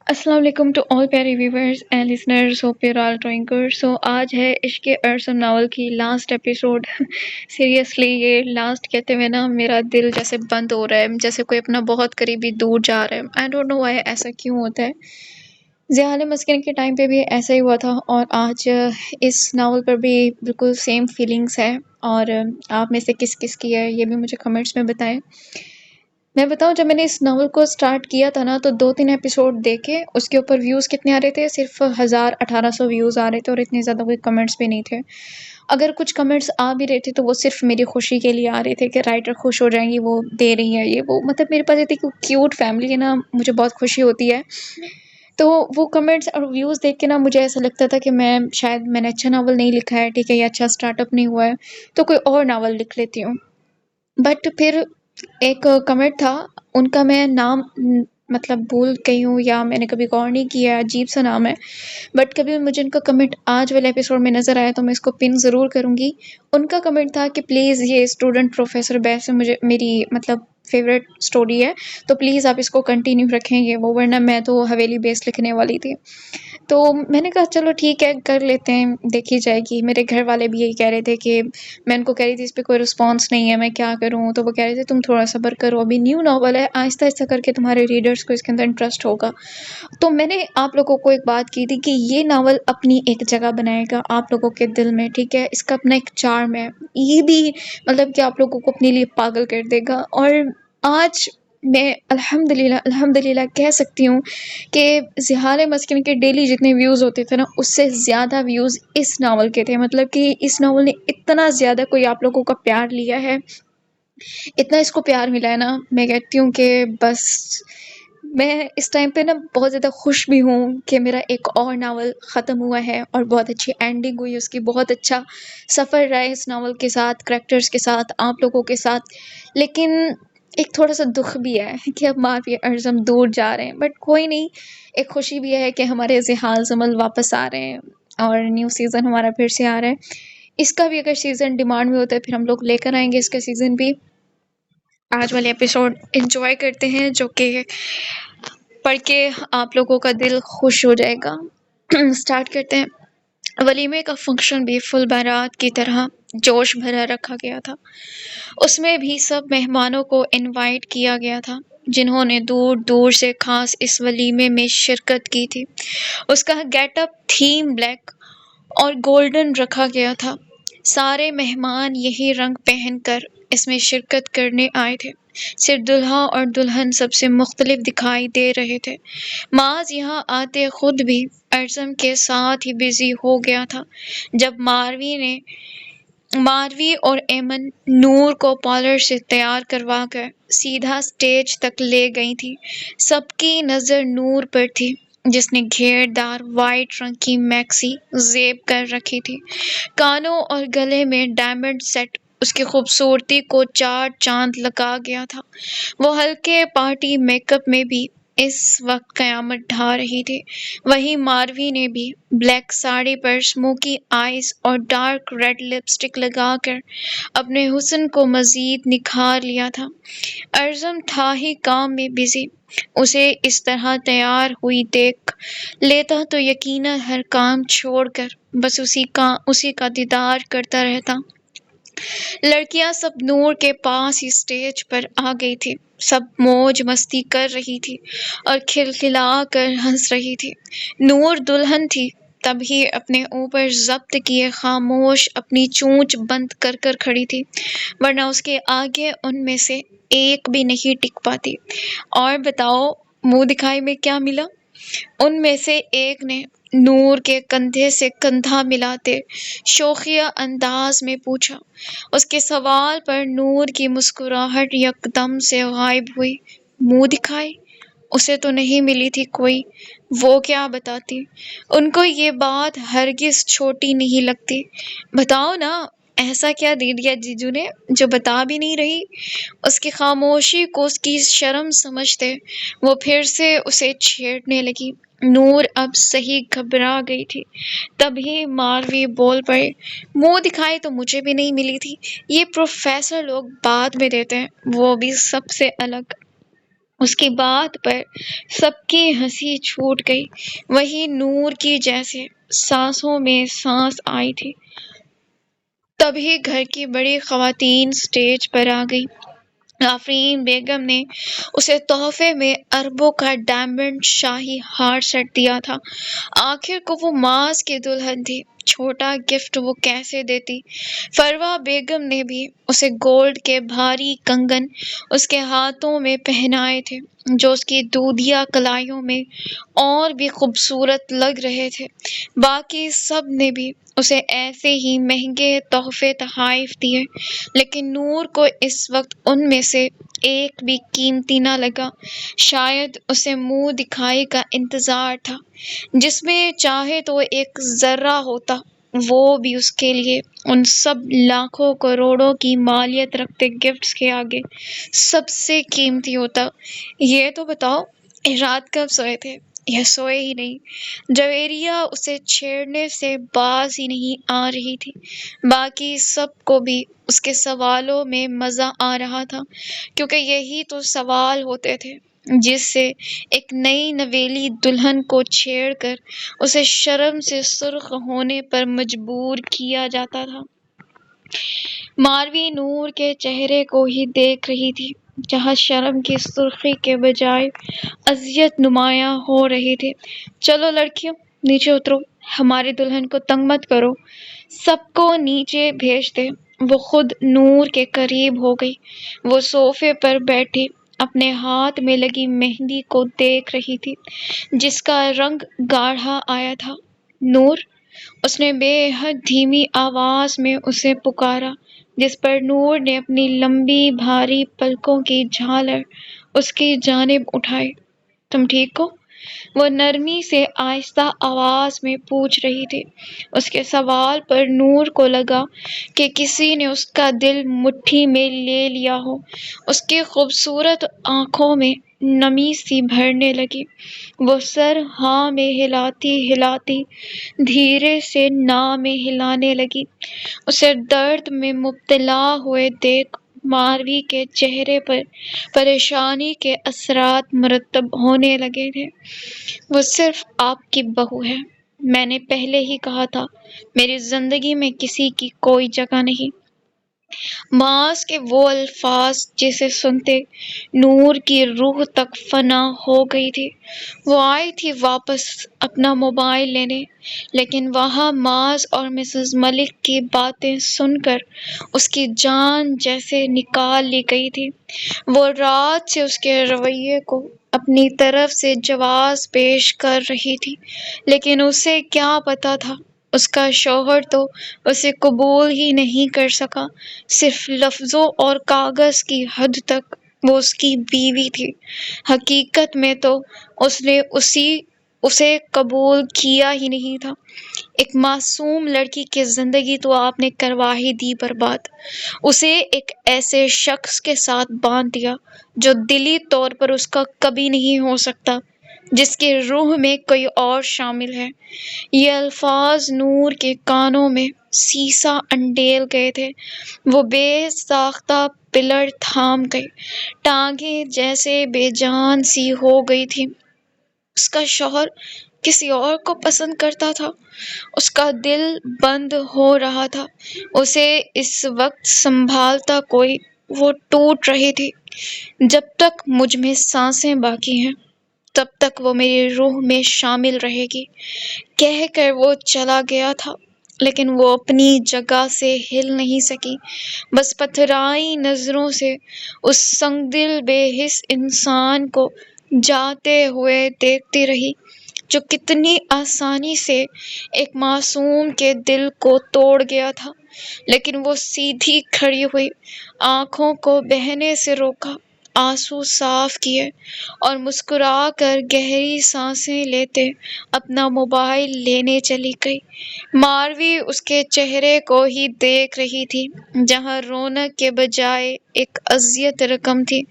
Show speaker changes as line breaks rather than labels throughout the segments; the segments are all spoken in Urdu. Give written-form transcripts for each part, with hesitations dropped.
السلام علیکم ٹو آل پیاری viewers and listeners, hope you all doing good. So آج ہے عشق ارسم ناول کی لاسٹ ایپیسوڈ. سیریسلی یہ لاسٹ کہتے ہوئے نا میرا دل جیسے بند ہو رہا ہے، جیسے کوئی اپنا بہت قریبی دور جا رہا ہے. آئی ڈونٹ نو وائی ایسا کیوں ہوتا ہے. ضیاء مسکن کے ٹائم پہ بھی ایسا ہی ہوا تھا، اور آج اس ناول پر بھی بالکل سیم فیلنگس ہے. اور آپ میں سے کس کس کی ہے یہ بھی مجھے کمنٹس میں بتائیں. میں بتاؤں، جب میں نے اس ناول کو سٹارٹ کیا تھا نا تو 2-3 ایپیسوڈ دیکھے، اس کے اوپر ویوز کتنے آ رہے تھے؟ صرف 1000-1800 ویوز آ رہے تھے، اور اتنے زیادہ کوئی کمنٹس بھی نہیں تھے. اگر کچھ کمنٹس آ بھی رہے تھے تو وہ صرف میری خوشی کے لیے آ رہے تھے کہ رائٹر خوش ہو جائیں گی، وہ دے رہی ہے یہ وہ. مطلب میرے پاس اتنی کیوٹ فیملی ہے نا، مجھے بہت خوشی ہوتی ہے. تو وہ کمنٹس اور ویوز دیکھ کے نا مجھے ایسا لگتا تھا کہ میں نے اچھا ناول نہیں لکھا ہے، ٹھیک ہے، یہ اچھا سٹارٹ اپ نہیں ہوا ہے، تو کوئی اور ناول لکھ لیتی ہوں. بٹ پھر ایک کمنٹ تھا، ان کا میں نام مطلب بھول گئی ہوں یا میں نے کبھی غور نہیں کیا، عجیب سا نام ہے. بٹ کبھی مجھے ان کا کمنٹ آج والے ایپیسوڈ میں نظر آیا تو میں اس کو پن ضرور کروں گی. ان کا کمنٹ تھا کہ پلیز یہ اسٹوڈنٹ پروفیسر بیس مجھے میری مطلب فیوریٹ سٹوری ہے، تو پلیز آپ اس کو کنٹینیو رکھیں گے وہ، ورنہ میں تو حویلی بیس لکھنے والی تھی. تو میں نے کہا چلو ٹھیک ہے، کر لیتے ہیں، دیکھی جائے گی. میرے گھر والے بھی یہی کہہ رہے تھے کہ میں ان کو کہہ رہی تھی اس پہ کوئی رسپانس نہیں ہے، میں کیا کروں. تو وہ کہہ رہے تھے تم تھوڑا صبر کرو، ابھی نیو ناول ہے، آہستہ آہستہ کر کے تمہارے ریڈرز کو اس کے اندر انٹرسٹ ہوگا. تو میں نے آپ لوگوں کو ایک بات کی تھی کہ یہ ناول اپنی ایک جگہ بنائے گا آپ لوگوں کے دل میں، ٹھیک ہے، اس کا اپنا ایک چارم ہے. یہ بھی مطلب کہ آپ لوگوں کو اپنے لیے پاگل کر دے گا. اور آج میں الحمدللہ کہہ سکتی ہوں کہ زحال مسکن کے ڈیلی جتنے ویوز ہوتے تھے نا، اس سے زیادہ ویوز اس ناول کے تھے. مطلب کہ اس ناول نے اتنا زیادہ کوئی آپ لوگوں کا پیار لیا ہے، اتنا اس کو پیار ملا ہے نا، میں کہتی ہوں کہ بس میں اس ٹائم پہ نا بہت زیادہ خوش بھی ہوں کہ میرا ایک اور ناول ختم ہوا ہے اور بہت اچھی اینڈنگ ہوئی اس کی. بہت اچھا سفر رہا ہے اس ناول کے ساتھ، کریکٹرز کے ساتھ، آپ لوگوں کے ساتھ. لیکن ایک تھوڑا سا دکھ بھی ہے کہ اب معافی ارزم دور جا رہے ہیں، بٹ کوئی نہیں. ایک خوشی بھی ہے کہ ہمارے زحال زمل واپس آ رہے ہیں اور نیو سیزن ہمارا پھر سے آ رہا ہے. اس کا بھی اگر سیزن ڈیمانڈ میں ہوتا ہے پھر ہم لوگ لے کر آئیں گے اس کا سیزن بھی. آج والے ایپیسوڈ انجوائے کرتے ہیں جو کہ پڑھ کے آپ لوگوں کا دل خوش ہو جائے گا. سٹارٹ کرتے ہیں. ولیمے کا فنکشن بھی فل بارات کی طرح جوش بھرا رکھا گیا تھا. اس میں بھی سب مہمانوں کو انوائٹ کیا گیا تھا جنہوں نے دور دور سے خاص اس ولیمے میں شرکت کی تھی. اس کا گیٹ اپ تھیم بلیک اور گولڈن رکھا گیا تھا. سارے مہمان یہی رنگ پہن کر اس میں شرکت کرنے آئے تھے. صرف دلہا اور دلہن سب سے مختلف دکھائی دے رہے تھے. معاذ یہاں آتے خود بھی ارزم کے ساتھ ہی بزی ہو گیا تھا. جب ماروی اور ایمن نور کو پارلر سے تیار کروا کر سیدھا سٹیج تک لے گئی تھی، سب کی نظر نور پر تھی جس نے گھیردار وائٹ رنگ کی میکسی زیب کر رکھی تھی. کانوں اور گلے میں ڈائمنڈ سیٹ اس کی خوبصورتی کو 4 چاند لگا گیا تھا. وہ ہلکے پارٹی میک اپ میں بھی اس وقت قیامت ڈھا رہی تھی. وہیں ماروی نے بھی بلیک ساڑی پر اسموکی آئیز اور ڈارک ریڈ لپسٹک لگا کر اپنے حسن کو مزید نکھار لیا تھا. ارزم تھا ہی کام میں بزی. اسے اس طرح تیار ہوئی دیکھ لیتا تو یقیناً ہر کام چھوڑ کر بس اسی کا دیدار کرتا رہتا. لڑکیاں سب نور کے پاس ہی سٹیج پر آ گئی تھی. سب موج مستی کر رہی تھی اور کھلکھلا کر ہنس رہی تھی. نور دلہن تھی تبھی اپنے اوپر ضبط کیے خاموش اپنی چونچ بند کر کر کھڑی تھی، ورنہ اس کے آگے ان میں سے ایک بھی نہیں ٹک پاتی. اور بتاؤ منہ دکھائی میں کیا ملا؟ ان میں سے ایک نے نور کے کندھے سے کندھا ملاتے شوخیہ انداز میں پوچھا. اس کے سوال پر نور کی مسکراہٹ یکدم سے غائب ہوئی. منہ دکھائی اسے تو نہیں ملی تھی کوئی، وہ کیا بتاتی؟ ان کو یہ بات ہرگز چھوٹی نہیں لگتی. بتاؤ نا، ایسا کیا دے دیا جیجو نے جو بتا بھی نہیں رہی؟ اس کی خاموشی کو اس کی شرم سمجھتے وہ پھر سے اسے چھیڑنے لگی. نور اب صحیح گھبرا گئی تھی. تبھی ماروی بول پڑے، منہ دکھائی تو مجھے بھی نہیں ملی تھی، یہ پروفیسر لوگ بعد میں دیتے ہیں، وہ بھی سب سے الگ. اس کی بات پر سب کی ہنسی چھوٹ گئی، وہی نور کی جیسے سانسوں میں سانس آئی تھی۔ تبھی گھر کی بڑی خواتین سٹیج پر آ گئی۔ آفرین بیگم نے اسے تحفے میں اربوں کا ڈائمنڈ شاہی ہار سیٹ دیا تھا۔ آخر کو وہ ماس کی دلہن تھی، چھوٹا گفٹ وہ کیسے دیتی؟ فروا بیگم نے بھی اسے گولڈ کے بھاری کنگن اس کے ہاتھوں میں پہنائے تھے، جو اس کی دودھیا کلائیوں میں اور بھی خوبصورت لگ رہے تھے۔ باقی سب نے بھی اسے ایسے ہی مہنگے تحفے تحائف دیے، لیکن نور کو اس وقت ان میں سے ایک بھی قیمتی نہ لگا۔ شاید اسے منہ دکھائی کا انتظار تھا، جس میں چاہے تو ایک ذرہ ہوتا، وہ بھی اس کے لیے ان سب لاکھوں کروڑوں کی مالیت رکھتے گفٹس کے آگے سب سے قیمتی ہوتا۔ یہ تو بتاؤ، رات کب سوئے تھے؟ یہ سوئے ہی نہیں۔ جویریہ اسے چھیڑنے سے باز ہی نہیں آ رہی تھی۔ باقی سب کو بھی اس کے سوالوں میں مزہ آ رہا تھا، کیونکہ یہی تو سوال ہوتے تھے جس سے ایک نئی نویلی دلہن کو چھیڑ کر اسے شرم سے سرخ ہونے پر مجبور کیا جاتا تھا۔ ماروی نور کے چہرے کو ہی دیکھ رہی تھی، جہاں شرم کی سرخی کے بجائے اذیت نمایاں ہو رہی تھی۔ چلو لڑکیوں، نیچے اترو، ہماری دلہن کو تنگ مت کرو۔ سب کو نیچے بھیج دے۔ وہ خود نور کے قریب ہو گئی۔ وہ صوفے پر بیٹھی اپنے ہاتھ میں لگی مہندی کو دیکھ رہی تھی، جس کا رنگ گاڑھا آیا تھا۔ نور، اس نے بے حد دھیمی آواز میں اسے پکارا، جس پر نور نے اپنی لمبی بھاری پلکوں کی جھالر اس کی جانب اٹھائی۔ تم ٹھیک ہو؟ وہ نرمی سے آہستہ آواز میں پوچھ رہی تھی۔ اس کے سوال پر نور کو لگا کہ کسی نے اس کا دل مٹھی میں لے لیا ہو۔ اس کی خوبصورت آنکھوں میں نمی سی بھرنے لگی۔ وہ سر ہاں میں ہلاتی ہلاتی دھیرے سے نا میں ہلانے لگی۔ اسے درد میں مبتلا ہوئے دیکھ ماروی کے چہرے پر پریشانی کے اثرات مرتب ہونے لگے تھے۔ وہ صرف آپ کی بہو ہے، میں نے پہلے ہی کہا تھا، میری زندگی میں کسی کی کوئی جگہ نہیں۔ ماس کے وہ الفاظ جسے سنتے نور کی روح تک فنا ہو گئی تھی۔ وہ آئی تھی واپس اپنا موبائل لینے، لیکن وہاں ماس اور مسز ملک کی باتیں سن کر اس کی جان جیسے نکال لی گئی تھی۔ وہ رات سے اس کے رویے کو اپنی طرف سے جواز پیش کر رہی تھی، لیکن اسے کیا پتا تھا، اس کا شوہر تو اسے قبول ہی نہیں کر سکا۔ صرف لفظوں اور کاغذ کی حد تک وہ اس کی بیوی تھی، حقیقت میں تو اس نے اسے قبول کیا ہی نہیں تھا۔ ایک معصوم لڑکی کی زندگی تو آپ نے کروا ہی دی برباد، اسے ایک ایسے شخص کے ساتھ باندھ دیا جو دلی طور پر اس کا کبھی نہیں ہو سکتا، جس کی روح میں کوئی اور شامل ہے۔ یہ الفاظ نور کے کانوں میں سیسا انڈیل گئے تھے۔ وہ بے ساختہ پلڑ تھام گئی، ٹانگیں جیسے بے جان سی ہو گئی تھی۔ اس کا شوہر کسی اور کو پسند کرتا تھا، اس کا دل بند ہو رہا تھا، اسے اس وقت سنبھالتا کوئی، وہ ٹوٹ رہی تھی۔ جب تک مجھ میں سانسیں باقی ہیں، تب تک وہ میری روح میں شامل رہے گی، کہہ کر وہ چلا گیا تھا، لیکن وہ اپنی جگہ سے ہل نہیں سکی، بس پتھرائی نظروں سے اس سنگ دل بے حس انسان کو جاتے ہوئے دیکھتی رہی، جو کتنی آسانی سے ایک معصوم کے دل کو توڑ گیا تھا۔ لیکن وہ سیدھی کھڑی ہوئی، آنکھوں کو بہنے سے روکا، آنسو صاف کیے اور مسکرا کر گہری سانسیں لیتے اپنا موبائل لینے چلی گئی۔ ماروی اس کے چہرے کو ہی دیکھ رہی تھی، جہاں رونق کے بجائے ایک اذیت رقم تھی۔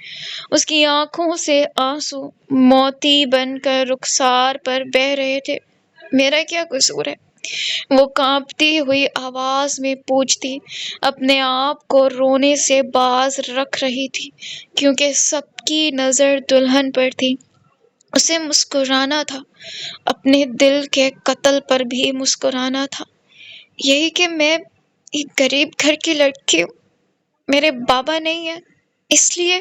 اس کی آنکھوں سے آنسو موتی بن کر رخسار پر بہہ رہے تھے۔ میرا کیا قصور ہے؟ وہ کانپتی ہوئی آواز میں پوچھتی، اپنے آپ کو رونے سے باز رکھ رہی تھی کیونکہ سب کی نظر دلہن پر تھی۔ اسے مسکرانا تھا، اپنے دل کے قتل پر بھی مسکرانا تھا۔ یہی کہ میں ایک غریب گھر کی لڑکی ہوں، میرے بابا نہیں ہیں، اس لیے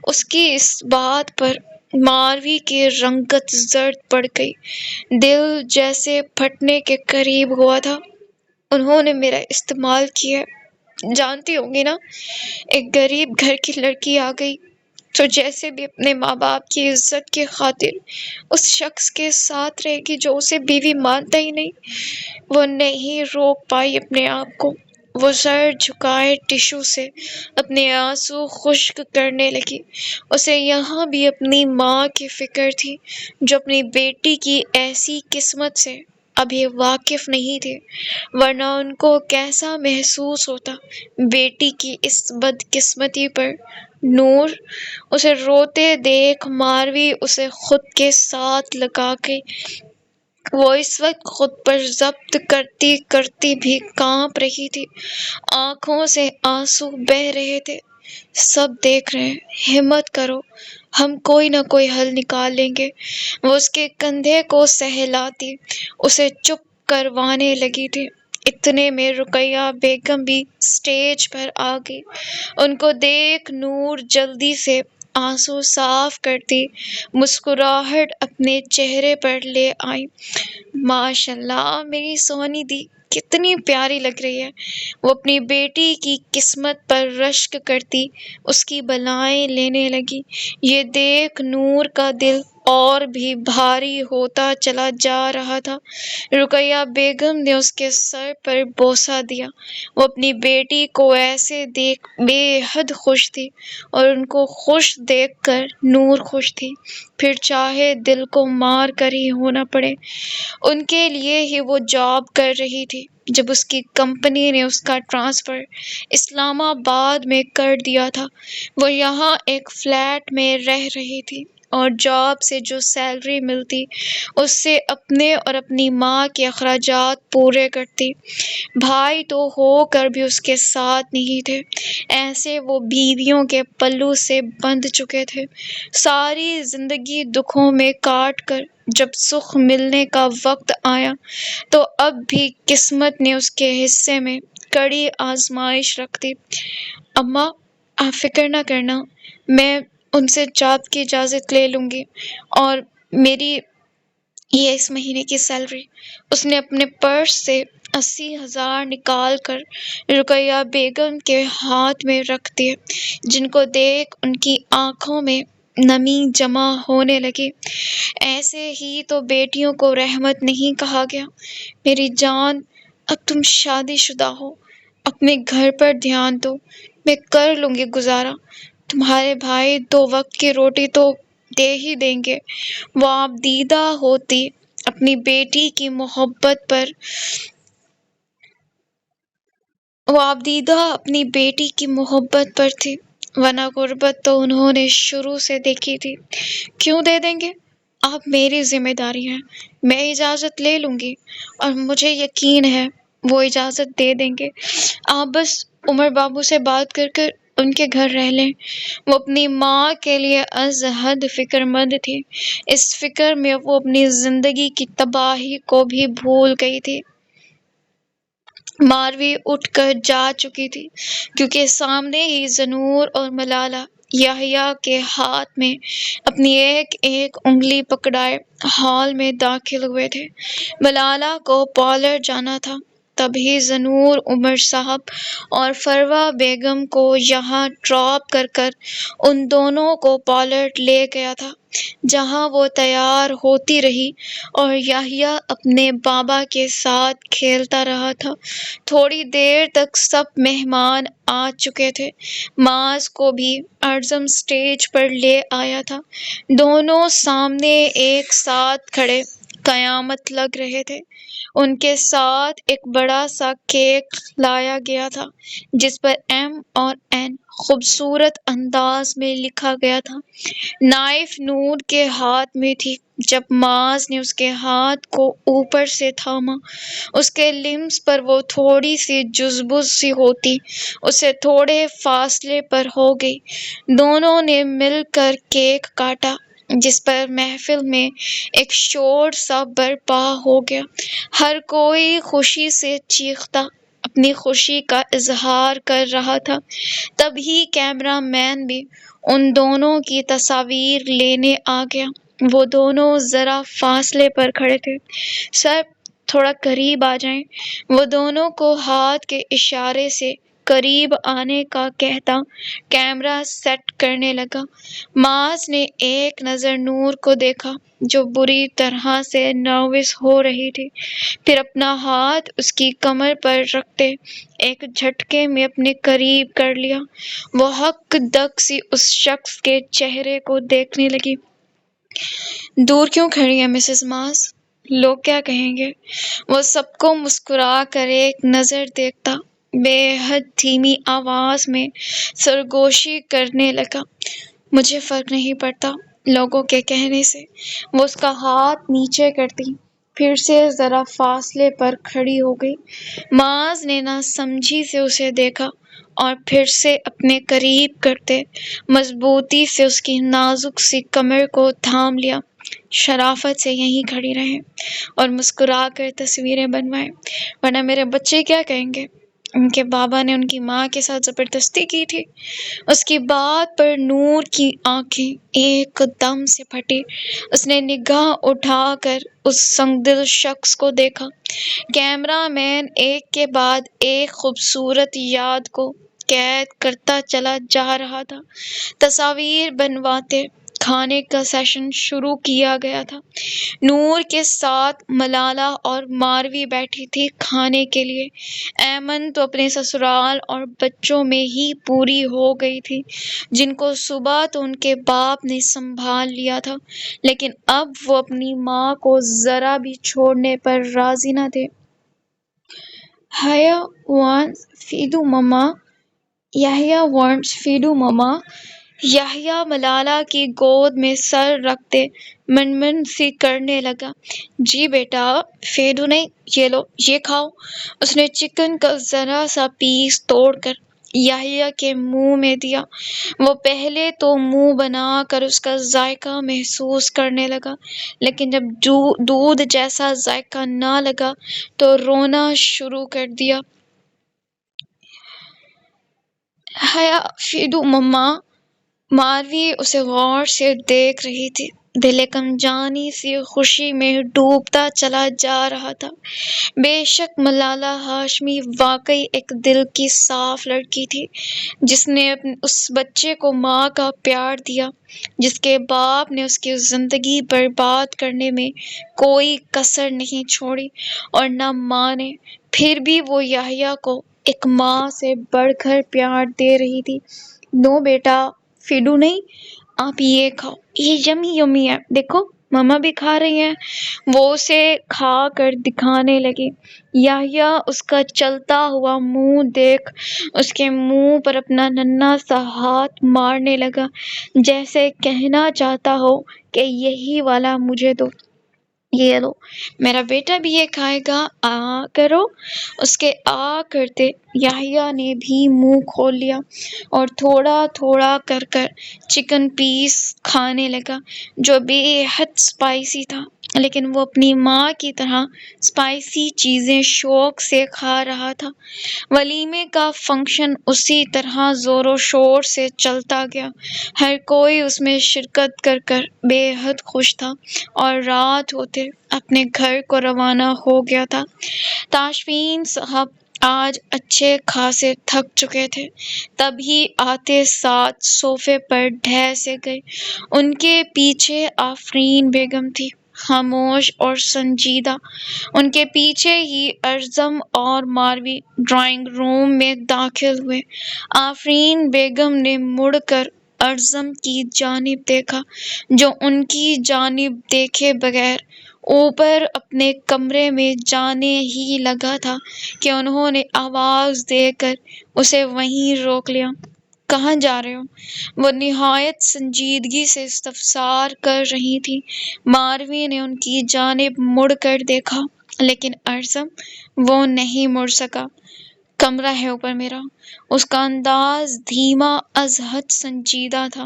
اس کی اس بات پر ماروی کی رنگت زرد پڑ گئی، دل جیسے پھٹنے کے قریب ہوا تھا۔ انہوں نے میرا استعمال کیا ہے، جانتی ہوں گی نا، ایک غریب گھر کی لڑکی آ گئی تو جیسے بھی اپنے ماں باپ کی عزت کی خاطر اس شخص کے ساتھ رہے گی جو اسے بیوی مانتا ہی نہیں۔ وہ نہیں روک پائی اپنے آپ کو، وہ سر جھکائے ٹشو سے اپنے آنسو خشک کرنے لگی۔ اسے یہاں بھی اپنی ماں کی فکر تھی جو اپنی بیٹی کی ایسی قسمت سے ابھی واقف نہیں تھے، ورنہ ان کو کیسا محسوس ہوتا بیٹی کی اس بدقسمتی پر۔ نور، اسے روتے دیکھ ماروی اسے خود کے ساتھ لگا کے، وہ اس وقت خود پر ضبط کرتی کرتی بھی کانپ رہی تھی، آنکھوں سے آنسو بہہ رہے تھے۔ سب دیکھ رہے ہیں، ہمت کرو، ہم کوئی نہ کوئی حل نکال لیں گے۔ وہ اس کے کندھے کو سہلاتی اسے چپ کروانے لگی تھی۔ اتنے میں رقیہ بیگم بھی سٹیج پر آ گئی۔ ان کو دیکھ نور جلدی سے آنسو صاف کرتی مسکراہٹ اپنے چہرے پر لے آئی۔ ماشاء اللہ میری سونی دی کتنی پیاری لگ رہی ہے۔ وہ اپنی بیٹی کی قسمت پر رشک کرتی اس کی بلائیں لینے لگی۔ یہ دیکھ نور کا دل اور بھی بھاری ہوتا چلا جا رہا تھا۔ رقیہ بیگم نے اس کے سر پر بوسہ دیا۔ وہ اپنی بیٹی کو ایسے دیکھ بے حد خوش تھی اور ان کو خوش دیکھ کر نور خوش تھی، پھر چاہے دل کو مار کر ہی ہونا پڑے۔ ان کے لیے ہی وہ جاب کر رہی تھی جب اس کی کمپنی نے اس کا ٹرانسفر اسلام آباد میں کر دیا تھا۔ وہ یہاں ایک فلیٹ میں رہ رہی تھی اور جاب سے جو سیلری ملتی اس سے اپنے اور اپنی ماں کے اخراجات پورے کرتی۔ بھائی تو ہو کر بھی اس کے ساتھ نہیں تھے، ایسے وہ بیویوں کے پلوں سے بندھ چکے تھے۔ ساری زندگی دکھوں میں کاٹ کر جب سکھ ملنے کا وقت آیا تو اب بھی قسمت نے اس کے حصے میں کڑی آزمائش رکھ دی۔ اماں، آپ فکر نہ کرنا، میں ان سے جاب کی اجازت لے لوں گی، اور میری یہ اس مہینے کی سیلری۔ اس نے اپنے پرس سے 80,000 نکال کر رقیہ بیگم کے ہاتھ میں رکھ دیے، جن کو دیکھ ان کی آنکھوں میں نمی جمع ہونے لگی۔ ایسے ہی تو بیٹیوں کو رحمت نہیں کہا گیا۔ میری جان، اب تم شادی شدہ ہو، اپنے گھر پر دھیان دو، میں کر لوں گی گزارا، تمہارے بھائی 2 وقت کی روٹی تو دے ہی دیں گے۔ وہ آبدیدہ ہوتی اپنی بیٹی کی محبت پر وہ آبدیدہ اپنی بیٹی کی محبت پر تھی، ورنہ غربت تو انہوں نے شروع سے دیکھی تھی۔ کیوں دے دیں گے؟ آپ میری ذمہ داری ہیں، میں اجازت لے لوں گی، اور مجھے یقین ہے وہ اجازت دے دیں گے۔ آپ بس عمر بابو سے بات کر کر ان کے گھر رہ لیں۔ وہ اپنی ماں کے لیے از حد فکر مند تھی، اس فکر میں وہ اپنی زندگی کی تباہی کو بھی بھول گئی تھی۔ ماروی اٹھ کر جا چکی تھی کیونکہ سامنے ہی زنور اور ملالہ یحییٰ کے ہاتھ میں اپنی ایک ایک انگلی پکڑائے ہال میں داخل ہوئے تھے۔ ملالہ کو پارلر جانا تھا، تبھی زنور عمر صاحب اور فروہ بیگم کو یہاں ڈراپ کر کر ان دونوں کو پارلر لے گیا تھا، جہاں وہ تیار ہوتی رہی اور یحییٰ اپنے بابا کے ساتھ کھیلتا رہا تھا۔ تھوڑی دیر تک سب مہمان آ چکے تھے۔ معاذ کو بھی اعظم سٹیج پر لے آیا تھا۔ دونوں سامنے ایک ساتھ کھڑے قیامت لگ رہے تھے۔ ان کے ساتھ ایک بڑا سا کیک لایا گیا تھا جس پر ایم اور این خوبصورت انداز میں لکھا گیا تھا۔ نائف نور کے ہاتھ میں تھی جب معاذ نے اس کے ہاتھ کو اوپر سے تھاما۔ اس کے لمس پر وہ تھوڑی سی جزبز سی ہوتی اسے تھوڑے فاصلے پر ہو گئی۔ دونوں نے مل کر کیک کاٹا جس پر محفل میں ایک شور سا برپا ہو گیا۔ ہر کوئی خوشی سے چیختا اپنی خوشی کا اظہار کر رہا تھا۔ تبھی کیمرہ مین بھی ان دونوں کی تصاویر لینے آ گیا۔ وہ دونوں ذرا فاصلے پر کھڑے تھے۔ سر تھوڑا قریب آ جائیں، وہ دونوں کو ہاتھ کے اشارے سے قریب آنے کا کہتا کیمرہ سیٹ کرنے لگا۔ معاذ نے ایک نظر نور کو دیکھا جو بری طرح سے نروس ہو رہی تھی، پھر اپنا ہاتھ اس کی کمر پر رکھتے ایک جھٹکے میں اپنے قریب کر لیا۔ وہ ہک دک سی اس شخص کے چہرے کو دیکھنے لگی۔ دور کیوں کھڑی ہیں مسز معاذ؟ لوگ کیا کہیں گے؟ وہ سب کو مسکرا کر ایک نظر دیکھتا بے حد دھیمی آواز میں سرگوشی کرنے لگا۔ مجھے فرق نہیں پڑتا لوگوں کے کہنے سے۔ وہ اس کا ہاتھ نیچے کرتی پھر سے ذرا فاصلے پر کھڑی ہو گئی۔ معاذ نے نہ سمجھی سے اسے دیکھا اور پھر سے اپنے قریب کرتے مضبوطی سے اس کی نازک سی کمر کو تھام لیا۔ شرافت سے یہیں کھڑی رہیں اور مسکرا کر تصویریں بنوائیں، ورنہ میرے بچے کیا کہیں گے؟ ان کے بابا نے ان کی ماں کے ساتھ زبردستی کی تھی۔ اس کی بات پر نور کی آنکھیں ایک دم سے پھٹی۔ اس نے نگاہ اٹھا کر اس سنگدل شخص کو دیکھا۔ کیمرہ مین ایک کے بعد ایک خوبصورت یاد کو قید کرتا چلا جا رہا تھا۔ تصاویر بنواتے کھانے کا سیشن شروع کیا گیا تھا۔ نور کے ساتھ ملالہ اور ماروی بیٹھی تھی کھانے کے لیے۔ ایمن تو اپنے سسرال اور بچوں میں ہی پوری ہو گئی تھی جن کو صبح تو ان کے باپ نے سنبھال لیا تھا، لیکن اب وہ اپنی ماں کو ذرا بھی چھوڑنے پر راضی نہ تھے۔ یحییٰ وانٹس فیڈو مما، یحییٰ وانٹس فیڈو مما۔ یحییٰ ملالہ کی گود میں سر رکھتے من سی کرنے لگا۔ جی بیٹا، فیڈو نہیں، یہ لو، یہ کھاؤ۔ اس نے چکن کا ذرا سا پیس توڑ کر یحییٰ کے منہ میں دیا۔ وہ پہلے تو منہ بنا کر اس کا ذائقہ محسوس کرنے لگا، لیکن جب دودھ جیسا ذائقہ نہ لگا تو رونا شروع کر دیا۔ یحییٰ فیڈو مما۔ ماروی اسے غور سے دیکھ رہی تھی۔ دل ایک انجانی سی خوشی میں ڈوبتا چلا جا رہا تھا۔ بے شک ملالہ ہاشمی واقعی ایک دل کی صاف لڑکی تھی جس نے اس بچے کو ماں کا پیار دیا، جس کے باپ نے اس کی زندگی برباد کرنے میں کوئی کسر نہیں چھوڑی، اور نہ ماں نے۔ پھر بھی وہ یحییٰ کو ایک ماں سے بڑھ کر پیار دے رہی تھی۔ نو بیٹا، فیڈو نہیں، آپ یہ کھاؤ، یہ یمی یمی ہے، دیکھو ماما بھی کھا رہی ہیں۔ وہ اسے کھا کر دکھانے لگی۔ یحییٰ اس کا چلتا ہوا منہ دیکھ اس کے منہ پر اپنا ننھا سا ہاتھ مارنے لگا، جیسے کہنا چاہتا ہو کہ یہی والا مجھے دو، یہ لو، میرا بیٹا بھی یہ کھائے گا، آ کرو۔ اس کے آ کرتے یحییٰ نے بھی منہ کھول لیا اور تھوڑا تھوڑا کر چکن پیس کھانے لگا جو بے حد اسپائسی تھا، لیکن وہ اپنی ماں کی طرح اسپائسی چیزیں شوق سے کھا رہا تھا۔ ولیمے کا فنکشن اسی طرح زور و شور سے چلتا گیا۔ ہر کوئی اس میں شرکت کر بے حد خوش تھا اور رات ہوتے اپنے گھر کو روانہ ہو گیا تھا۔ تاشفین صاحب آج اچھے خاصے تھک چکے تھے، تبھی آتے ساتھ صوفے پر ڈھہ سے گئے۔ ان کے پیچھے آفرین بیگم تھی، خاموش اور سنجیدہ۔ ان کے پیچھے ہی ارزم اور ماروی ڈرائنگ روم میں داخل ہوئے۔ آفرین بیگم نے مڑ کر ارزم کی جانب دیکھا، جو ان کی جانب دیکھے بغیر اوپر اپنے کمرے میں جانے ہی لگا تھا کہ انہوں نے آواز دے کر اسے وہیں روک لیا۔ کہاں جا رہے ہو؟ وہ نہایت سنجیدگی سے استفسار کر رہی تھی۔ ماروی نے ان کی جانب مڑ کر دیکھا، لیکن ارزم وہ نہیں مڑ سکا۔ کمرہ ہے اوپر میرا۔ اس کا انداز دھیما از حد سنجیدہ تھا۔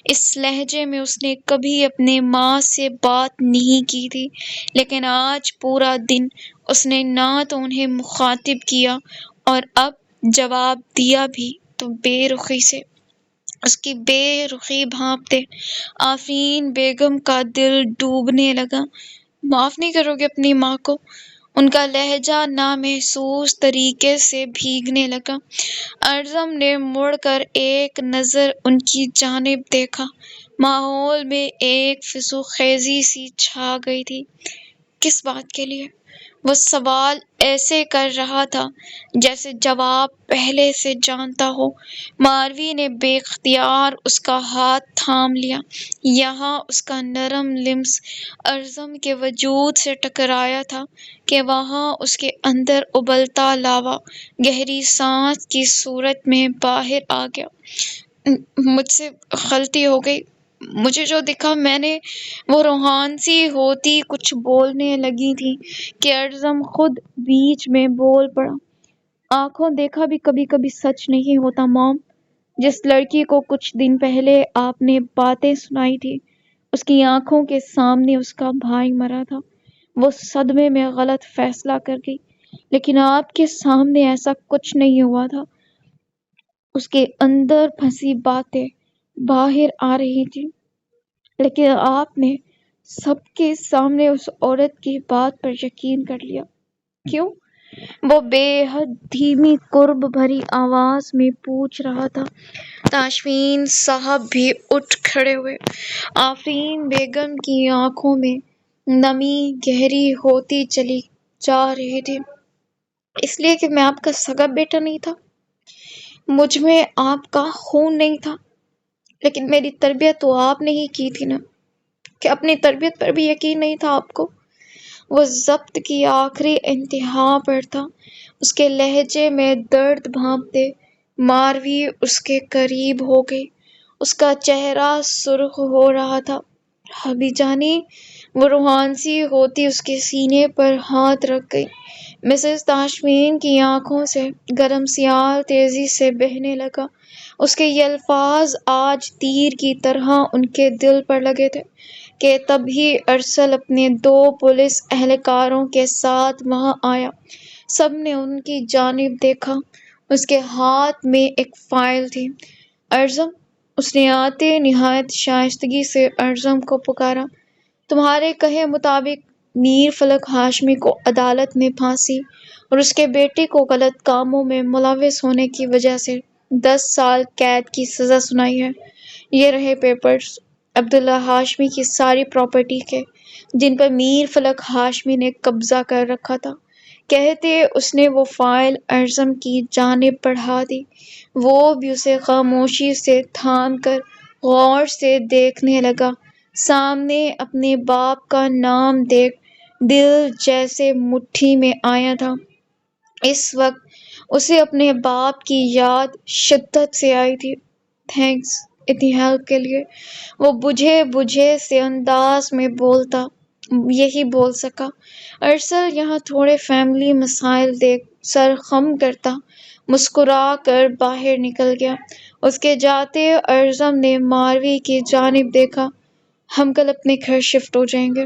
اس لہجے میں اس نے کبھی اپنے ماں سے بات نہیں کی تھی، لیکن آج پورا دن اس نے نہ تو انہیں مخاطب کیا اور اب جواب دیا بھی تو بے رخی سے۔ اس کی بے رخی بھانپتے آفرین بیگم کا دل ڈوبنے لگا۔ معاف نہیں کرو گے اپنی ماں کو؟ ان کا لہجہ نامحسوس طریقے سے بھیگنے لگا۔ ارزم نے مڑ کر ایک نظر ان کی جانب دیکھا۔ ماحول میں ایک فسو خیزی سی چھا گئی تھی۔ کس بات کے لیے؟ وہ سوال ایسے کر رہا تھا جیسے جواب پہلے سے جانتا ہو۔ ماروی نے بے اختیار اس کا ہاتھ تھام لیا۔ یہاں اس کا نرم لمس ارزم کے وجود سے ٹکرایا تھا کہ وہاں اس کے اندر ابلتا لاوا گہری سانس کی صورت میں باہر آ گیا۔ مجھ سے غلطی ہو گئی۔ مجھے جو دکھا میں نے وہ روحان سی ہوتی کچھ بولنے لگی تھی کہ ارزم خود بیچ میں بول پڑا۔ آنکھوں دیکھا بھی کبھی کبھی سچ نہیں ہوتا موم۔ جس لڑکی کو کچھ دن پہلے آپ نے باتیں سنائی تھی، اس کی آنکھوں کے سامنے اس کا بھائی مرا تھا۔ وہ صدمے میں غلط فیصلہ کر گئی، لیکن آپ کے سامنے ایسا کچھ نہیں ہوا تھا۔ اس کے اندر پھنسی باتیں باہر آ رہی تھی، لیکن آپ نے سب کے سامنے اس عورت کی بات پر یقین کر لیا۔ کیوں؟ وہ بے حد دھیمی قرب بھری آواز میں پوچھ رہا تھا۔ تاشفین صاحب بھی اٹھ کھڑے ہوئے۔ آفرین بیگم کی آنکھوں میں نمی گہری ہوتی چلی جا رہی تھی۔ اس لیے کہ میں آپ کا سگا بیٹا نہیں تھا، مجھ میں آپ کا خون نہیں تھا، لیکن میری تربیت تو آپ نے ہی کی تھی نا، کہ اپنی تربیت پر بھی یقین نہیں تھا آپ کو؟ وہ ضبط کی آخری انتہا پر تھا۔ اس کے لہجے میں درد بھانپتے ماروی اس کے قریب ہو گئی۔ اس کا چہرہ سرخ ہو رہا تھا۔ حبی جانی، وہ روحان سی ہوتی اس کے سینے پر ہاتھ رکھ گئی۔ مسز تاشفین کی آنکھوں سے گرم سیال تیزی سے بہنے لگا۔ اس کے یہ الفاظ آج تیر کی طرح ان کے دل پر لگے تھے کہ تبھی ارسل اپنے 2 پولیس اہلکاروں کے ساتھ وہاں آیا۔ سب نے ان کی جانب دیکھا۔ اس کے ہاتھ میں ایک فائل تھی۔ ارزم، اس نے آتے نہایت شائستگی سے ارزم کو پکارا، تمہارے کہے مطابق میر فلک ہاشمی کو عدالت میں پھانسی اور اس کے بیٹے کو غلط کاموں میں ملوث ہونے کی وجہ سے 10 سال قید کی سزا سنائی ہے۔ یہ رہے پیپرز عبداللہ ہاشمی کی ساری پراپرٹی کے، جن پر میر فلک ہاشمی نے قبضہ کر رکھا تھا۔ کہتے اس نے وہ فائل ارزم کی جانب بڑھا دی۔ وہ بھی اسے خاموشی سے تھام کر غور سے دیکھنے لگا۔ سامنے اپنے باپ کا نام دیکھ دل جیسے مٹھی میں آیا تھا۔ اس وقت اسے اپنے باپ کی یاد شدت سے آئی تھی۔ تھینکس اتنی ہیلپ کے لیے، وہ بجھے بجھے سے انداز میں یہی بول سکا۔ ارسل یہاں تھوڑے فیملی مسائل دیکھ سر خم کرتا مسکرا کر باہر نکل گیا۔ اس کے جاتے ارزم نے ماروی کی جانب دیکھا۔ ہم کل اپنے گھر شفٹ ہو جائیں گے،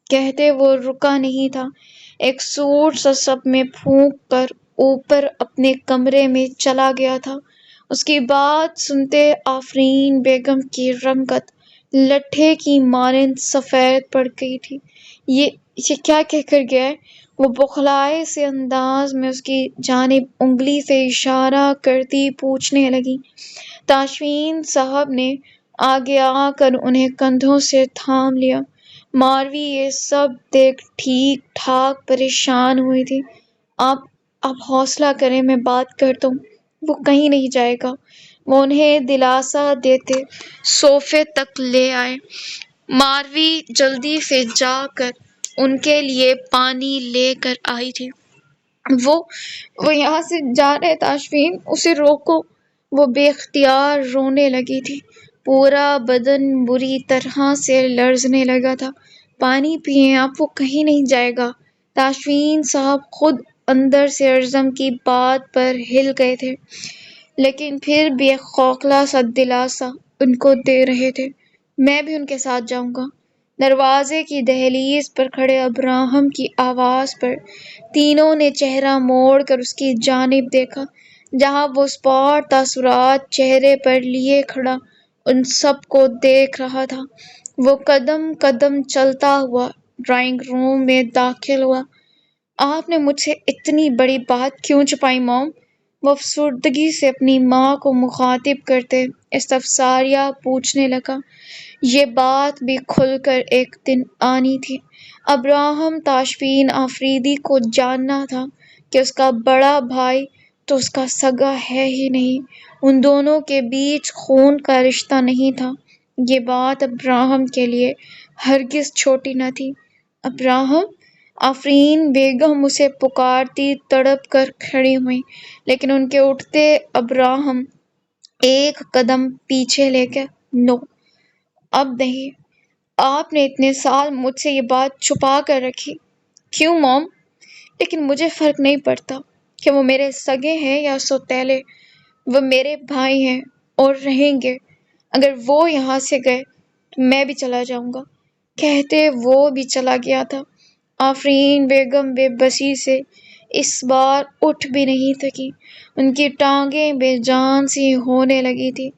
کہتے وہ رکا نہیں تھا۔ ایک سوٹ سا سب میں پھونک کر اوپر اپنے کمرے میں چلا گیا تھا۔ اس کی بات سنتے آفرین بیگم کی رنگت لٹھے کی مانند سفید پڑ گئی تھی۔ یہ کیا کہہ کر گیا ہے؟ وہ بخلائے سے انداز میں اس کی جانب انگلی سے اشارہ کرتی پوچھنے لگی۔ تاشفین صاحب نے آگے آ کر انہیں کندھوں سے تھام لیا۔ ماروی یہ سب دیکھ ٹھیک ٹھاک پریشان ہوئی تھی۔ آپ حوصلہ کریں، میں بات کرتا ہوں، وہ کہیں نہیں جائے گا۔ وہ انہیں دلاسا دیتے صوفے تک لے آئے۔ ماروی جلدی سے جا کر ان کے لیے پانی لے کر آئی تھی۔ وہ وہ یہاں سے جا رہے تاشفین، اسے روکو۔ وہ بے اختیار رونے لگی تھی، پورا بدن بری طرح سے لرزنے لگا تھا۔ پانی پئیں، آپ، وہ کہیں نہیں جائے گا۔ تاشفین صاحب خود اندر سے ارزم کی بات پر ہل گئے تھے، لیکن پھر بھی ایک خوخلا سا دلاسا ان کو دے رہے تھے۔ میں بھی ان کے ساتھ جاؤں گا۔ دروازے کی دہلیز پر کھڑے ابراہم کی آواز پر تینوں نے چہرہ موڑ کر اس کی جانب دیکھا، جہاں وہ اسپاٹ تاثرات چہرے پر لیے کھڑا ان سب کو دیکھ رہا تھا۔ وہ قدم قدم چلتا ہوا ڈرائنگ روم میں داخل ہوا۔ آپ نے مجھ سے اتنی بڑی بات کیوں چھپائی موم؟ وہ افسردگی سے اپنی ماں کو مخاطب کرتے استفساریہ پوچھنے لگا۔ یہ بات بھی کھل کر ایک دن آنی تھی۔ ابراہم تاشفین آفریدی کو جاننا تھا کہ اس کا بڑا بھائی تو اس کا سگا ہے ہی نہیں، ان دونوں کے بیچ خون کا رشتہ نہیں تھا۔ یہ بات ابراہم کے لیے ہرگز چھوٹی نہ تھی۔ ابراہم! آفرین بیگم اسے پکارتی تڑپ کر کھڑی ہوئیں، لیکن ان کے اٹھتے ابراہم ایک قدم پیچھے لے گئے۔ نو، اب نہیں۔ آپ نے اتنے سال مجھ سے یہ بات چھپا کر رکھی۔ کیوں موم؟ لیکن مجھے فرق نہیں پڑتا کہ وہ میرے سگے ہیں یا سوتیلے، وہ میرے بھائی ہیں اور رہیں گے۔ اگر وہ یہاں سے گئے تو میں بھی چلا جاؤں گا۔ کہتے وہ بھی چلا گیا تھا۔ آفرین بیگم بے بسی سے اس بار اٹھ بھی نہیں تھکی، ان کی ٹانگیں بے جان سی ہونے لگی تھی۔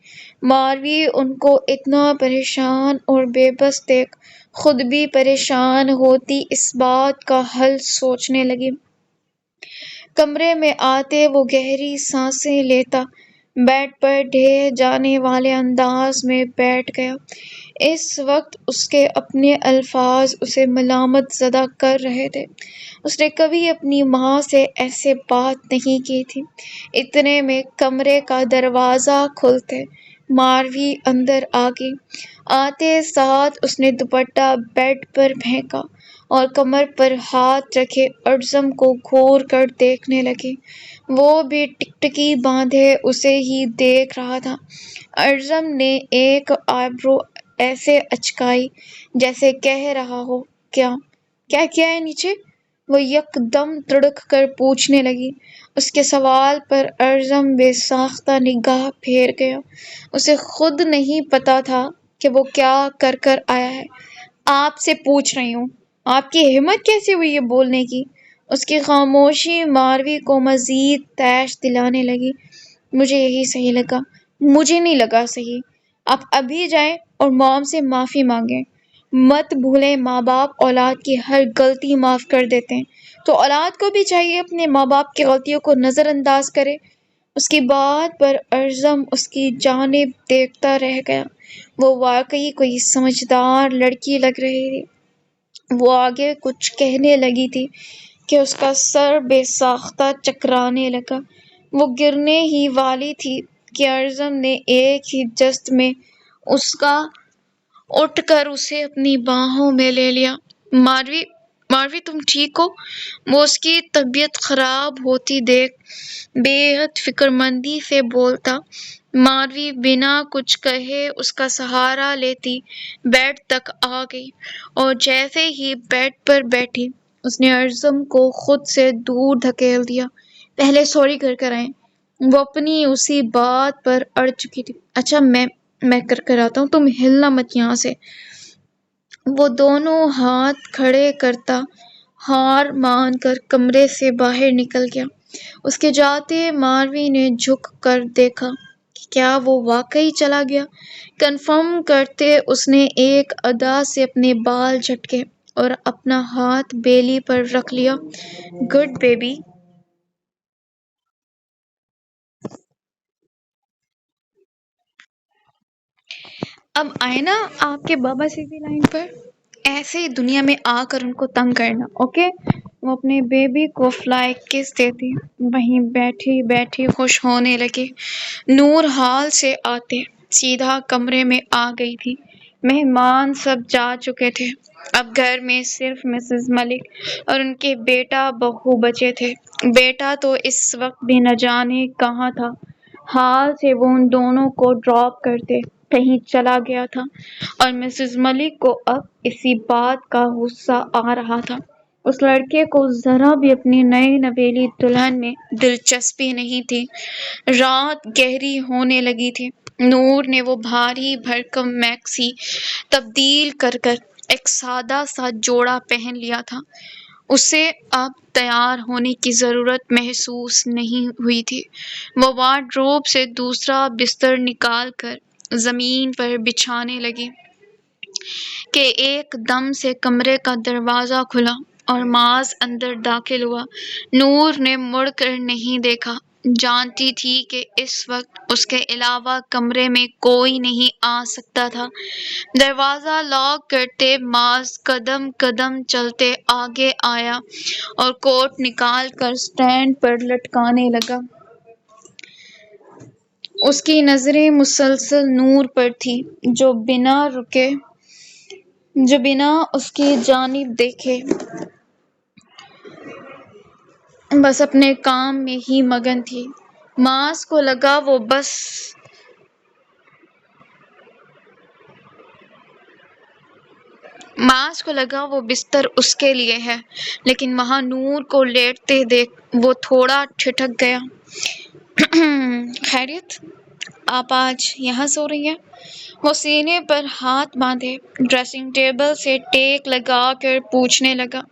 ماروی ان کو اتنا پریشان اور بے بس دیکھ خود بھی پریشان ہوتی اس بات کا حل سوچنے لگی۔ کمرے میں آتے وہ گہری سانسیں لیتا بیڈ پر ڈھہے جانے والے انداز میں بیٹھ گیا۔ اس وقت اس کے اپنے الفاظ اسے ملامت زدہ کر رہے تھے۔ اس نے کبھی اپنی ماں سے ایسے بات نہیں کی تھی۔ اتنے میں کمرے کا دروازہ کھلتے ماروی اندر آ گئی۔ آتے ساتھ اس نے دوپٹہ بیڈ پر پھینکا اور کمر پر ہاتھ رکھے ارزم کو گھور کر دیکھنے لگی۔ وہ بھی ٹکٹکی باندھے اسے ہی دیکھ رہا تھا۔ ارزم نے ایک آئیبرو ایسے اچکائی جیسے کہہ رہا ہو، کیا کیا ہے نیچے؟ وہ یک دم تڑک کر پوچھنے لگی۔ اس کے سوال پر ارزم بے ساختہ نگاہ پھیر گیا۔ اسے خود نہیں پتا تھا کہ وہ کیا کر کر آیا ہے۔ آپ سے پوچھ رہی ہوں، آپ کی ہمت کیسے ہوئی یہ بولنے کی؟ اس کی خاموشی ماروی کو مزید طیش دلانے لگی۔ مجھے یہی صحیح لگا۔ مجھے نہیں لگا صحیح۔ آپ ابھی جائیں اور موم سے معافی مانگیں۔ مت بھولیں ماں باپ اولاد کی ہر غلطی معاف کر دیتے ہیں، تو اولاد کو بھی چاہیے اپنے ماں باپ کی غلطیوں کو نظر انداز کرے۔ اس کی بات پر ارزم اس کی جانب دیکھتا رہ گیا۔ وہ واقعی کوئی سمجھدار لڑکی لگ رہی تھی۔ وہ آگے کچھ کہنے لگی تھی کہ اس کا سر بے ساختہ چکرانے لگا۔ وہ گرنے ہی والی تھی کہ ارزم نے ایک ہی جست میں اس کا اٹھ کر اسے اپنی باہوں میں لے لیا۔ ماروی، ماروی تم ٹھیک ہو؟ وہ اس کی طبیعت خراب ہوتی دیکھ بے حد فکر مندی سے بولتا۔ ماروی بنا کچھ کہے اس کا سہارا لیتی بیڈ تک آ گئی اور جیسے ہی بیڈ پر بیٹھی اس نے ارزم کو خود سے دور دھکیل دیا۔ پہلے سوری کر کر آئیں۔ وہ اپنی اسی بات پر اڑ چکی تھی۔ اچھا میں کر آتا ہوں، تم ہلنا مت یہاں سے۔ وہ دونوں ہاتھ کھڑے کرتا ہار مان کر کمرے سے باہر نکل گیا۔ اس کے جاتے ماروی نے جھک کر دیکھا کہ کیا وہ واقعی چلا گیا۔ کنفرم کرتے اس نے ایک ادا سے اپنے بال جھٹکے اور اپنا ہاتھ بیلی پر رکھ لیا۔ Good baby. اب آئے نا آپ کے بابا سیدھی لائن پر، ایسے ہی دنیا میں آ کر ان کو تنگ کرنا، اوکے؟ وہ اپنے بیبی کو فلائی کس دیتی وہیں بیٹھی بیٹھی خوش ہونے لگی۔ نور ہال سے آتے سیدھا کمرے میں آ گئی تھی۔ مہمان سب جا چکے تھے، اب گھر میں صرف مسز ملک اور ان کے بیٹا بہو بچے تھے۔ بیٹا تو اس وقت بھی نہ جانے کہاں تھا، ہال سے وہ ان دونوں کو ڈراپ کرتے کہیں چلا گیا تھا، اور مسز ملک کو اب اسی بات کا غصہ آ رہا تھا۔ اس لڑکے کو ذرا بھی اپنی نئی نویلی دلہن میں دلچسپی نہیں تھی۔ رات گہری ہونے لگی تھی۔ نور نے وہ بھاری بھرکم میکسی تبدیل کر ایک سادہ سا جوڑا پہن لیا تھا۔ اسے اب تیار ہونے کی ضرورت محسوس نہیں ہوئی تھی۔ وہ وارڈروب سے دوسرا بستر نکال کر زمین پر بچھانے لگی کہ ایک دم سے کمرے کا دروازہ کھلا اور معاذ اندر داخل ہوا۔ نور نے مڑ کر نہیں دیکھا، جانتی تھی کہ اس وقت اس کے علاوہ کمرے میں کوئی نہیں آ سکتا تھا۔ دروازہ لاک کرتے معاذ قدم قدم چلتے آگے آیا اور کوٹ نکال کر اسٹینڈ پر لٹکانے لگا۔ اس کی نظریں مسلسل نور پر تھیں، جو بنا اس کی جانب دیکھے بس اپنے کام میں ہی مگن تھی۔ معاذ کو لگا وہ بستر اس کے لیے ہے، لیکن وہاں نور کو لیٹتے دیکھ وہ تھوڑا ٹھٹک گیا۔ خیریت؟ آپ آج یہاں سو رہی ہیں؟ وہ سینے پر ہاتھ باندھے ڈریسنگ ٹیبل سے ٹیک لگا کر پوچھنے لگا۔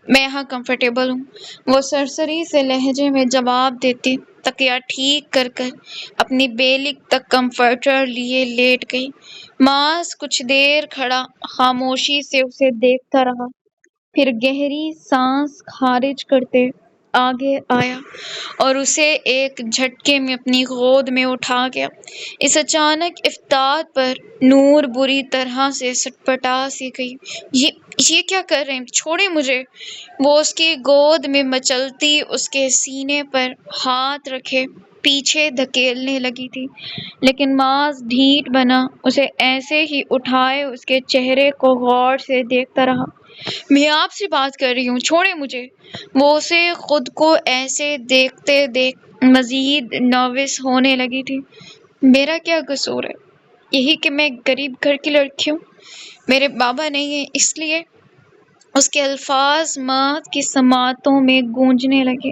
میں یہاں کمفرٹیبل ہوں، وہ سرسری سے لہجے میں جواب دیتی تکیہ ٹھیک کر اپنی بیلک تک کمفرٹر لیے لیٹ گئی۔ معاذ کچھ دیر کھڑا خاموشی سے اسے دیکھتا رہا، پھر گہری سانس خارج کرتے آگے آیا اور اسے ایک جھٹکے میں اپنی گود میں اٹھا گیا۔ اس اچانک افتاد پر نور بری طرح سے سٹپٹا سی گئی۔ یہ کیا کر رہے ہیں؟ چھوڑیں مجھے! وہ اس کی گود میں مچلتی اس کے سینے پر ہاتھ رکھے پیچھے دھکیلنے لگی تھی، لیکن معاذ ڈھیٹ بنا اسے ایسے ہی اٹھائے اس کے چہرے کو غور سے دیکھتا رہا۔ میں آپ سے بات کر رہی ہوں، چھوڑیں مجھے! وہ اسے خود کو ایسے دیکھتے مزید نروس ہونے لگی تھی۔ میرا کیا قصور ہے؟ یہی کہ میں غریب گھر کی لڑکی ہوں، میرے بابا نہیں ہیں، اس لیے۔ اس کے الفاظ مات کی سماعتوں میں گونجنے لگے۔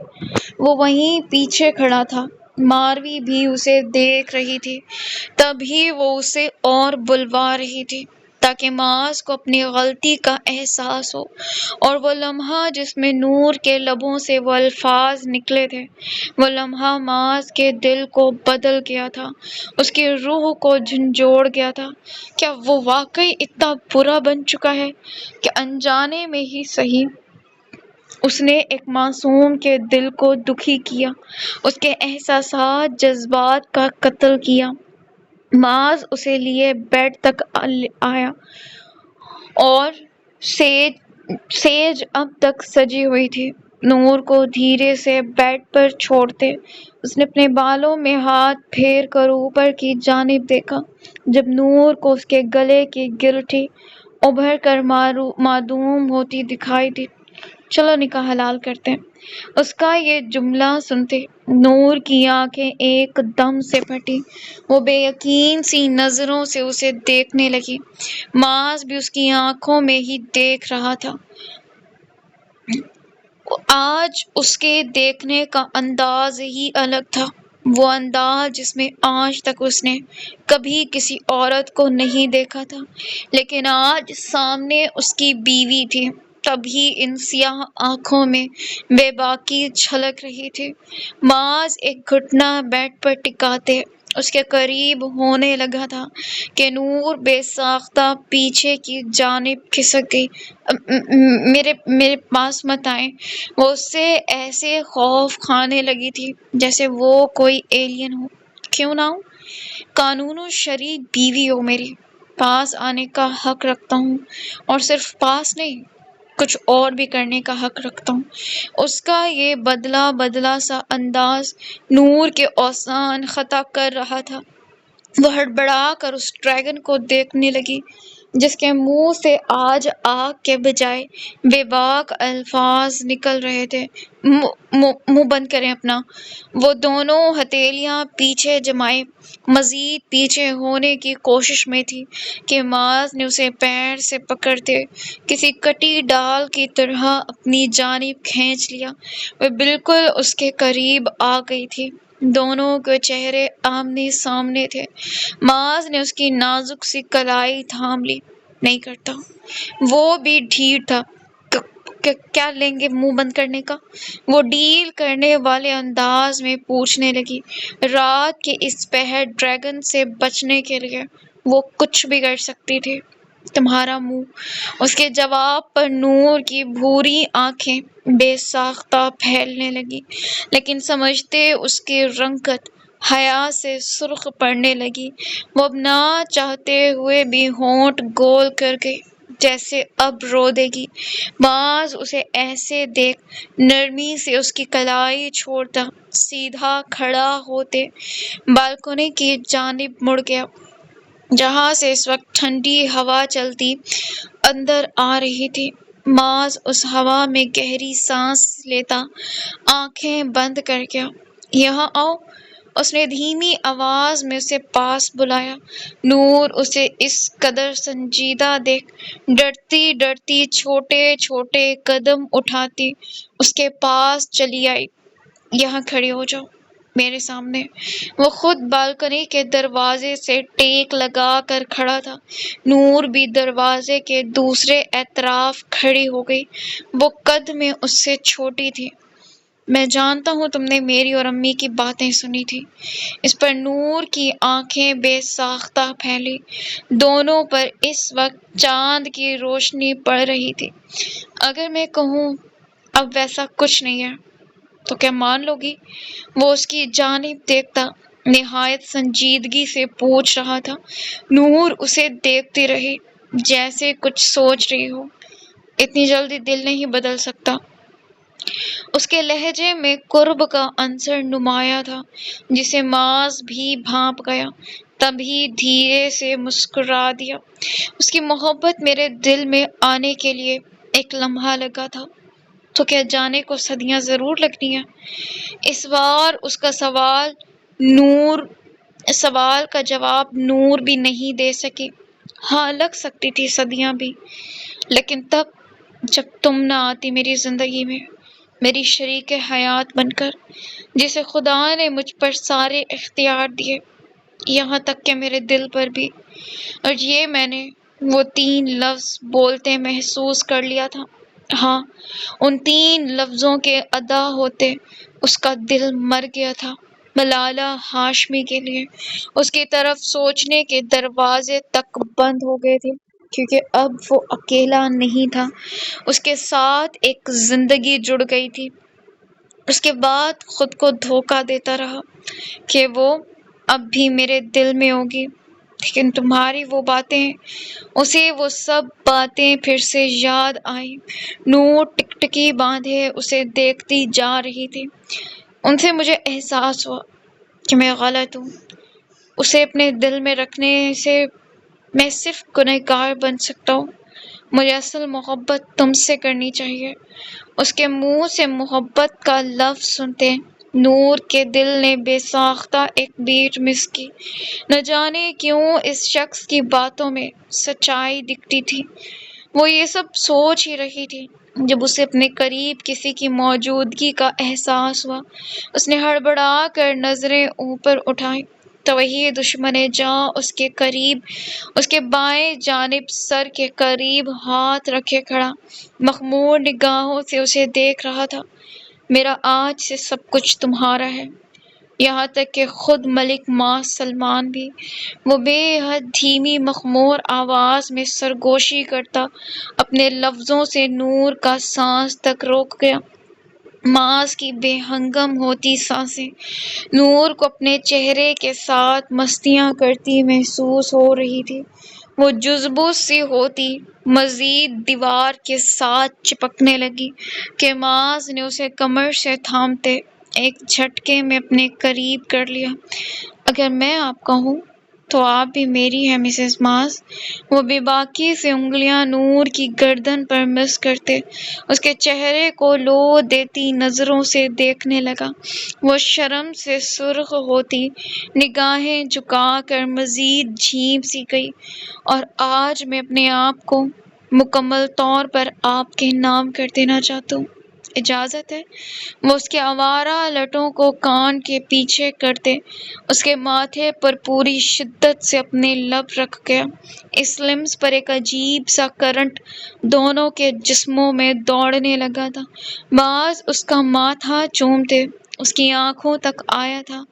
وہ وہیں پیچھے کھڑا تھا، ماروی بھی اسے دیکھ رہی تھی، تبھی وہ اسے اور بلوا رہی تھی تاکہ معاذ کو اپنی غلطی کا احساس ہو، اور وہ لمحہ جس میں نور کے لبوں سے وہ الفاظ نکلے تھے، وہ لمحہ معاذ کے دل کو بدل گیا تھا، اس کی روح کو جھنجھوڑ گیا تھا۔ کیا وہ واقعی اتنا برا بن چکا ہے کہ انجانے میں ہی صحیح اس نے ایک معصوم کے دل کو دکھی کیا، اس کے احساسات جذبات کا قتل کیا؟ معاذ اسے لیے بیڈ تک آیا اور سیج اب تک سجی ہوئی تھی۔ نور کو دھیرے سے بیڈ پر چھوڑتے اس نے اپنے بالوں میں ہاتھ پھیر کر اوپر کی جانب دیکھا۔ جب نور کو اس کے گلے کی گلٹھی ابھر کر معدوم ہوتی دکھائی دی، چلو نکاح حلال کرتے ہیں، اس کا یہ جملہ سنتے نور کی آنکھیں ایک دم سے پھٹی۔ وہ بے یقین سی نظروں سے اسے دیکھنے لگی۔ معاذ بھی اس کی آنکھوں میں ہی دیکھ رہا تھا۔ آج اس کے دیکھنے کا انداز ہی الگ تھا، وہ انداز جس میں آج تک اس نے کبھی کسی عورت کو نہیں دیکھا تھا، لیکن آج سامنے اس کی بیوی تھی، تبھی ان سیاہ آنکھوں میں بے باکی چھلک رہی تھی۔ معاذ ایک گھٹنا بیڈ پر ٹکاتے اس کے قریب ہونے لگا تھا کہ نور بے ساختہ پیچھے کی جانب کھسک گئی۔ میرے پاس مت آئیں! وہ اس سے ایسے خوف کھانے لگی تھی جیسے وہ کوئی ایلین ہو۔ کیوں نہ ہوں؟ قانون و شرعی بیوی ہو میری، پاس آنے کا حق رکھتا ہوں، اور صرف پاس نہیں، کچھ اور بھی کرنے کا حق رکھتا ہوں۔ اس کا یہ بدلا بدلا سا انداز نور کے اوسان خطا کر رہا تھا۔ وہ ہڑبڑا کر اس ڈریگن کو دیکھنے لگی جس کے منہ سے آج آگ کے بجائے بے باک الفاظ نکل رہے تھے۔ منہ بند کریں اپنا۔ وہ دونوں ہتھیلیاں پیچھے جمائے مزید پیچھے ہونے کی کوشش میں تھی کہ معاذ نے اسے پیر سے پکڑتے کسی کٹی ڈال کی طرح اپنی جانب کھینچ لیا۔ وہ بالکل اس کے قریب آ گئی تھی۔ دونوں کے چہرے آمنے سامنے تھے۔ معاذ نے اس کی نازک سی کلائی تھام لی۔ نہیں کرتا۔ وہ بھی ڈھیٹ تھا۔ کیا لیں گے منہ بند کرنے کا؟ وہ ڈیل کرنے والے انداز میں پوچھنے لگی۔ رات کے اس پہر ڈریگن سے بچنے کے لیے وہ کچھ بھی کر سکتی تھی۔ تمہارا منہ۔ اس کے جواب پر نور کی بھوری آنکھیں بے ساختہ پھیلنے لگی، لیکن سمجھتے اس کی رنگت حیا سے سرخ پڑنے لگی۔ وہ اب نہ چاہتے ہوئے بھی ہونٹ گول کر گئی جیسے اب رو دے گی۔ معاذ اسے ایسے دیکھ نرمی سے اس کی کلائی چھوڑتا سیدھا کھڑا ہوتے بالکنی کی جانب مڑ گیا جہاں سے اس وقت ٹھنڈی ہوا چلتی اندر آ رہی تھی۔ معاذ اس ہوا میں گہری سانس لیتا آنکھیں بند کر گیا۔ یہاں آؤ، اس نے دھیمی آواز میں اسے پاس بلایا۔ نور اسے اس قدر سنجیدہ دیکھ ڈرتی ڈرتی چھوٹے چھوٹے قدم اٹھاتی اس کے پاس چلی آئی۔ یہاں کھڑی ہو جاؤ میرے سامنے۔ وہ خود بالکنی کے دروازے سے ٹیک لگا کر کھڑا تھا۔ نور بھی دروازے کے دوسرے اطراف کھڑی ہو گئی۔ وہ قد میں اس سے چھوٹی تھی۔ میں جانتا ہوں تم نے میری اور امی کی باتیں سنی تھی۔ اس پر نور کی آنکھیں بے ساختہ پھیلی۔ دونوں پر اس وقت چاند کی روشنی پڑ رہی تھی۔ اگر میں کہوں اب ویسا کچھ نہیں ہے تو کیا مان لو گی؟ وہ اس کی جانب دیکھتا نہایت سنجیدگی سے پوچھ رہا تھا۔ نور اسے دیکھتی رہی جیسے کچھ سوچ رہی ہو۔ اتنی جلدی دل نہیں بدل سکتا۔ اس کے لہجے میں قرب کا عنصر نمایاں تھا جسے معاذ بھی بھانپ گیا۔ تبھی دھیرے سے مسکرا دیا۔ اس کی محبت میرے دل میں آنے کے لیے ایک لمحہ لگا تھا تو کیا جانے کو صدیاں ضرور لگتی ہیں؟ اس بار اس کا سوال کا جواب نور بھی نہیں دے سکی۔ ہاں لگ سکتی تھی صدیاں بھی، لیکن تب جب تم نہ آتی میری زندگی میں، میری شریک حیات بن کر، جسے خدا نے مجھ پر سارے اختیار دیے، یہاں تک کہ میرے دل پر بھی۔ اور یہ میں نے وہ 3 لفظ بولتے محسوس کر لیا تھا۔ ہاں، ان 3 لفظوں کے ادا ہوتے اس کا دل مر گیا تھا۔ ملالہ ہاشمی کے لیے اس کی طرف سوچنے کے دروازے تک بند ہو گئے تھے، کیونکہ اب وہ اکیلا نہیں تھا، اس کے ساتھ ایک زندگی جڑ گئی تھی۔ اس کے بعد خود کو دھوکہ دیتا رہا کہ وہ اب بھی میرے دل میں ہوگی، لیکن تمہاری وہ باتیں، اسے وہ سب باتیں پھر سے یاد آئیں۔ نور ٹکٹکی باندھے اسے دیکھتی جا رہی تھی۔ ان سے مجھے احساس ہوا کہ میں غلط ہوں۔ اسے اپنے دل میں رکھنے سے میں صرف گنہگار بن سکتا ہوں۔ مجھے اصل محبت تم سے کرنی چاہیے۔ اس کے منہ سے محبت کا لفظ سنتے نور کے دل نے بے ساختہ ایک بیٹ مس کی۔ نہ جانے کیوں اس شخص کی باتوں میں سچائی دکھتی تھی۔ وہ یہ سب سوچ ہی رہی تھی جب اسے اپنے قریب کسی کی موجودگی کا احساس ہوا۔ اس نے ہڑبڑا کر نظریں اوپر اٹھائیں تو وہی دشمن جاں اس کے قریب، اس کے بائیں جانب سر کے قریب ہاتھ رکھے کھڑا مخمور نگاہوں سے اسے دیکھ رہا تھا۔ میرا آج سے سب کچھ تمہارا ہے، یہاں تک کہ خود ملک ماہ سلمان بھی۔ وہ بے حد دھیمی مخمور آواز میں سرگوشی کرتا اپنے لفظوں سے نور کا سانس تک روک گیا۔ معاذ کی بے ہنگم ہوتی سانسیں نور کو اپنے چہرے کے ساتھ مستیاں کرتی محسوس ہو رہی تھی۔ وہ جزبوں سی ہوتی مزید دیوار کے ساتھ چپکنے لگی کہ معاذ نے اسے کمر سے تھامتے ایک جھٹکے میں اپنے قریب کر لیا۔ اگر میں آپ کا ہوں تو آپ بھی میری ہیں مسز معاذ۔ وہ بے باکی سے انگلیاں نور کی گردن پر مس کرتے اس کے چہرے کو لو دیتی نظروں سے دیکھنے لگا۔ وہ شرم سے سرخ ہوتی نگاہیں جھکا کر مزید جھیم سی گئی۔ اور آج میں اپنے آپ کو مکمل طور پر آپ کے نام کر دینا چاہتا ہوں، اجازت ہے؟ وہ اس کے آوارہ لٹوں کو کان کے پیچھے کرتے اس کے ماتھے پر پوری شدت سے اپنے لب رکھ گیا۔ اس لمس پر ایک عجیب سا کرنٹ دونوں کے جسموں میں دوڑنے لگا تھا۔ بعض اس کا ماتھا چومتے اس کی آنکھوں تک آیا تھا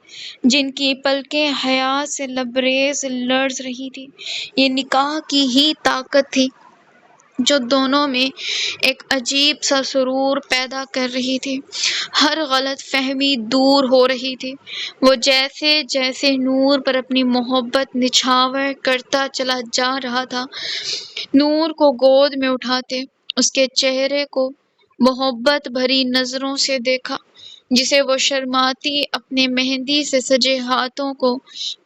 جن کی پلکیں حیات سے لبریز لرز رہی تھی۔ یہ نکاح کی ہی طاقت تھی جو دونوں میں ایک عجیب سا سرور پیدا کر رہی تھی۔ ہر غلط فہمی دور ہو رہی تھی۔ وہ جیسے جیسے نور پر اپنی محبت نچھاور کرتا چلا جا رہا تھا، نور کو گود میں اٹھاتے اس کے چہرے کو محبت بھری نظروں سے دیکھا جسے وہ شرماتی اپنے مہندی سے سجے ہاتھوں کو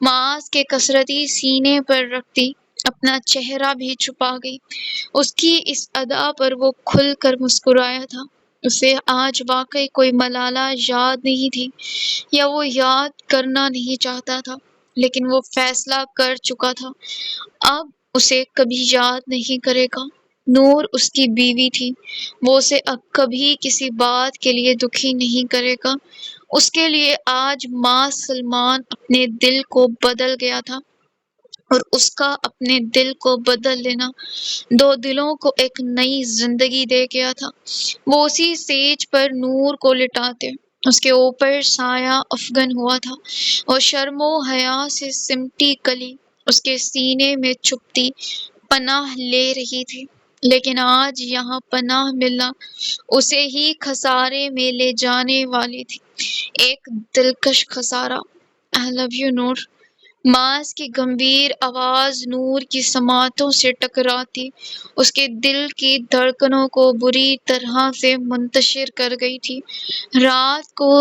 معاذ کے کسرتی سینے پر رکھتی اپنا چہرہ بھی چھپا گئی۔ اس کی اس ادا پر وہ کھل کر مسکرایا تھا۔ اسے آج واقعی کوئی ملالہ یاد نہیں تھی یا وہ یاد کرنا نہیں چاہتا تھا، لیکن وہ فیصلہ کر چکا تھا اب اسے کبھی یاد نہیں کرے گا۔ نور اس کی بیوی تھی، وہ اسے اب کبھی کسی بات کے لیے دکھی نہیں کرے گا۔ اس کے لیے آج ماں سلمان اپنے دل کو بدل گیا تھا، اور اس کا اپنے دل کو بدل لینا دو دلوں کو ایک نئی زندگی دے گیا تھا۔ وہ اسی سیج پر نور کو لٹاتے اس کے اوپر سایہ افغن ہوا تھا، اور شرم و حیا سے سمٹی کلی اس کے سینے میں چھپتی پناہ لے رہی تھی، لیکن آج یہاں پناہ ملنا اسے ہی خسارے میں لے جانے والی تھی، ایک دلکش خسارہ۔ I love you نور۔ معاذ کی گمبھیر آواز نور کی سماعتوں سے ٹکراتی اس کے دل کی دھڑکنوں کو بری طرح سے منتشر کر گئی تھی۔ رات کو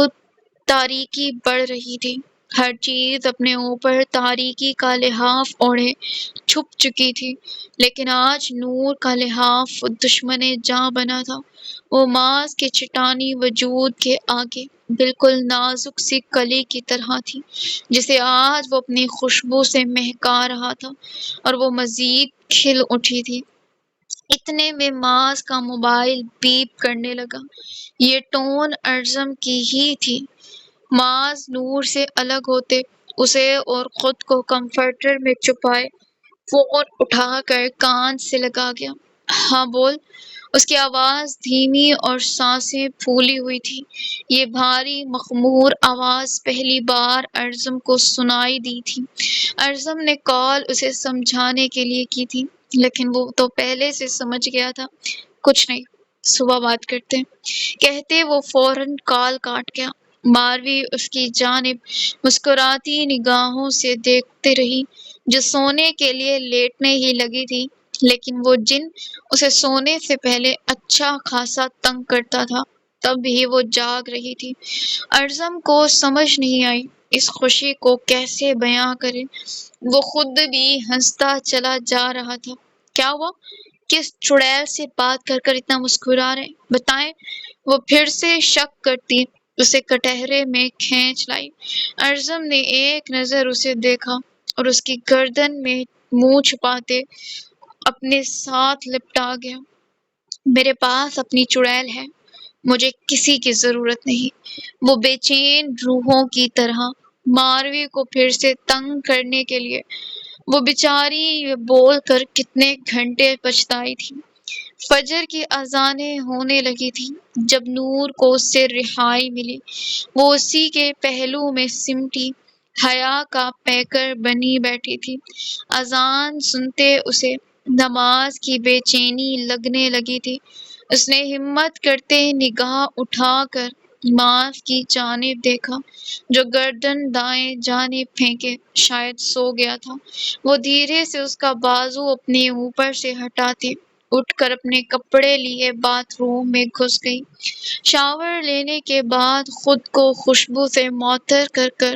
تاریکی بڑھ رہی تھی، ہر چیز اپنے اوپر تاریکی کا لحاف اوڑھے چھپ چکی تھی، لیکن آج نور کا لحاف دشمن جاں بنا تھا۔ وہ معاذ کے چٹانی وجود کے آگے بالکل نازک سی کلی کی طرح تھی جسے آج وہ اپنی خوشبو سے مہکا رہا تھا، اور وہ مزید کھل اٹھی تھی۔ اتنے میں معاذ کا موبائل بیپ کرنے لگا۔ یہ ٹون ارزم کی ہی تھی۔ معاذ نور سے الگ ہوتے اسے اور خود کو کمفرٹر میں چھپائے فون اٹھا کر کان سے لگا گیا۔ ہاں بول۔ اس کی آواز دھیمی اور سانسیں پھولی ہوئی تھی۔ یہ بھاری مخمور آواز پہلی بار ارزم کو سنائی دی تھی۔ ارزم نے کال اسے سمجھانے کے لیے کی تھی، لیکن وہ تو پہلے سے سمجھ گیا تھا۔ کچھ نہیں، صبح بات کرتے کہتے وہ فوراً کال کاٹ گیا۔ ماروی اس کی جانب مسکراتی نگاہوں سے دیکھتے رہی جو سونے کے لیے لیٹنے ہی لگی تھی، لیکن وہ جن اسے سونے سے پہلے اچھا خاصا تنگ کرتا تھا تب بھی وہ جاگ رہی تھی۔ ارزم کو سمجھ نہیں آئی اس خوشی کو کیسے بیاں کرے۔ وہ خود بھی ہنستا چلا جا رہا تھا۔ کیا ہوا؟ کس چڑیل سے بات کر کر اتنا مسکرا رہے؟ بتائیں۔ وہ پھر سے شک کرتی اسے کٹہرے میں کھینچ لائی۔ ارزم نے ایک نظر اسے دیکھا اور اس کی گردن میں منہ چھپاتے اپنے ساتھ لپٹا گیا۔ میرے پاس اپنی چڑیل ہے، مجھے کسی کی ضرورت نہیں۔ وہ بے چین روحوں کی طرح ماروی کو پھر سے تنگ کرنے کے لیے وہ بیچاری یہ بول کر کتنے گھنٹے پچھتائی تھی۔ فجر کی اذانیں ہونے لگی تھی جب نور کو اس سے رہائی ملی۔ وہ اسی کے پہلو میں سمٹی حیا کا پیکر بنی بیٹھی تھی۔ اذان سنتے اسے نماز کی بے چینی لگنے لگی تھی۔ اس نے ہمت کرتے نگاہ اٹھا کر معاذ کی جانب دیکھا جو گردن دائیں جانب پھینکے شاید سو گیا تھا۔ وہ دھیرے سے اس کا بازو اپنے اوپر سے ہٹاتے اٹھ کر اپنے کپڑے لیے باتھ روم میں گھس گئی۔ شاور لینے کے بعد خود کو خوشبو سے معطر کر کر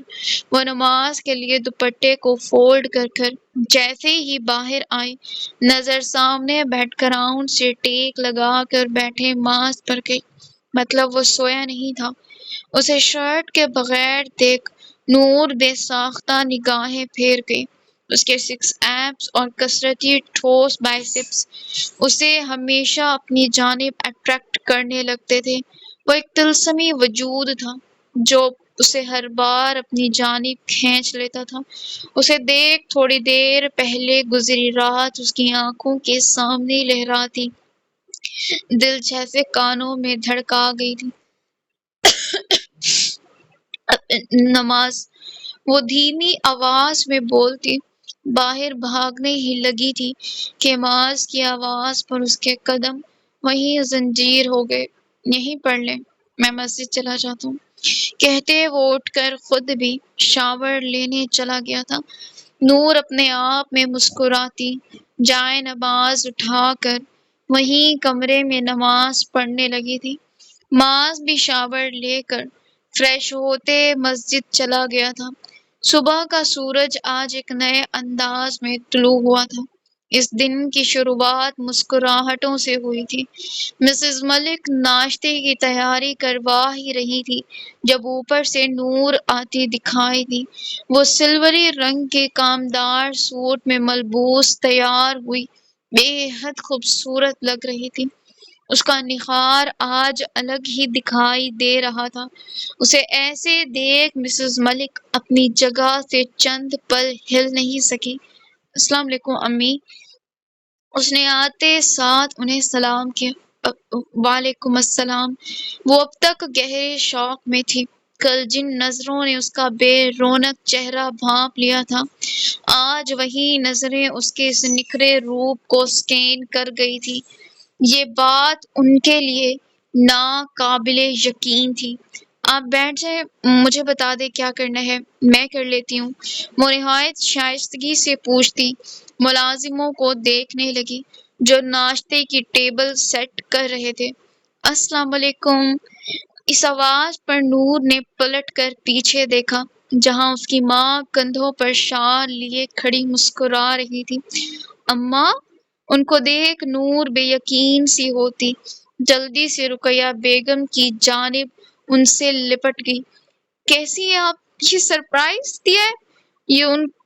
وہ نماز کے لیے دوپٹے کو فولڈ کر کر جیسے ہی باہر آئی نظر سامنے بیڈ گراؤنڈ سے ٹیک لگا کر بیٹھے معاذ پر گئی۔ مطلب وہ سویا نہیں تھا۔ اسے شرٹ کے بغیر دیکھ نور بے ساختہ نگاہیں پھیر گئی۔ اس کے سکس ایبس اور کثرتی ٹھوس بائسپس اسے ہمیشہ اپنی جانب اٹریکٹ کرنے لگتے تھے۔ وہ ایک طلسمی وجود تھا جو اسے ہر بار اپنی جانب کھینچ لیتا تھا۔ اسے دیکھ تھوڑی دیر پہلے گزری رات اس کی آنکھوں کے سامنے لہراتی دل جیسے کانوں میں دھڑکا گئی تھی۔ نماز وہ دھیمی آواز میں بولتی باہر بھاگنے ہی لگی تھی کہ معاذ کی آواز پر اس کے قدم وہیں زنجیر ہو گئے۔ یہیں پڑھ لیں، میں مسجد چلا جاتا ہوں، کہتے وہ اٹھ کر خود بھی شاور لینے چلا گیا تھا۔ نور اپنے آپ میں مسکراتی جائے نماز اٹھا کر وہیں کمرے میں نماز پڑھنے لگی تھی۔ معاذ بھی شاور لے کر فریش ہوتے مسجد چلا گیا تھا۔ صبح کا سورج آج ایک نئے انداز میں طلوع ہوا تھا۔ اس دن کی شروعات مسکراہٹوں سے ہوئی تھی۔ مسز ملک ناشتے کی تیاری کروا ہی رہی تھی جب اوپر سے نور آتی دکھائی دی۔ وہ سلوری رنگ کے کامدار سوٹ میں ملبوس تیار ہوئی بے حد خوبصورت لگ رہی تھی۔ اس کا نکھار آج الگ ہی دکھائی دے رہا تھا۔ اسے ایسے دیکھ مسز ملک اپنی جگہ سے چند پل ہل نہیں سکی۔ السلام علیکم امی، اس نے آتے ساتھ انہیں سلام کیا۔ وعلیکم السلام۔ وہ اب تک گہرے شوق میں تھی۔ کل جن نظروں نے اس کا بے رونق چہرہ بھانپ لیا تھا آج وہی نظریں اس کے اس نکھرے روپ کو سٹین کر گئی تھی۔ یہ بات ان کے لیے ناقابل یقین تھی۔ آپ بیٹھ جائیں، مجھے بتا دیں کیا کرنا ہے، میں کر لیتی ہوں، وہ نہایت شائستگی سے پوچھتی ملازموں کو دیکھنے لگی جو ناشتے کی ٹیبل سیٹ کر رہے تھے۔ السلام علیکم۔ اس آواز پر نور نے پلٹ کر پیچھے دیکھا جہاں اس کی ماں کندھوں پر شال لیے کھڑی مسکرا رہی تھی۔ اماں؟ ان کو دیکھ نور بے یقین سی ہوتی جلدی سے رقیہ بیگم کی جانب ان سے لپٹ گئی۔ کیسی آپ؟ یہ سرپرائز دیا ہے؟ یہ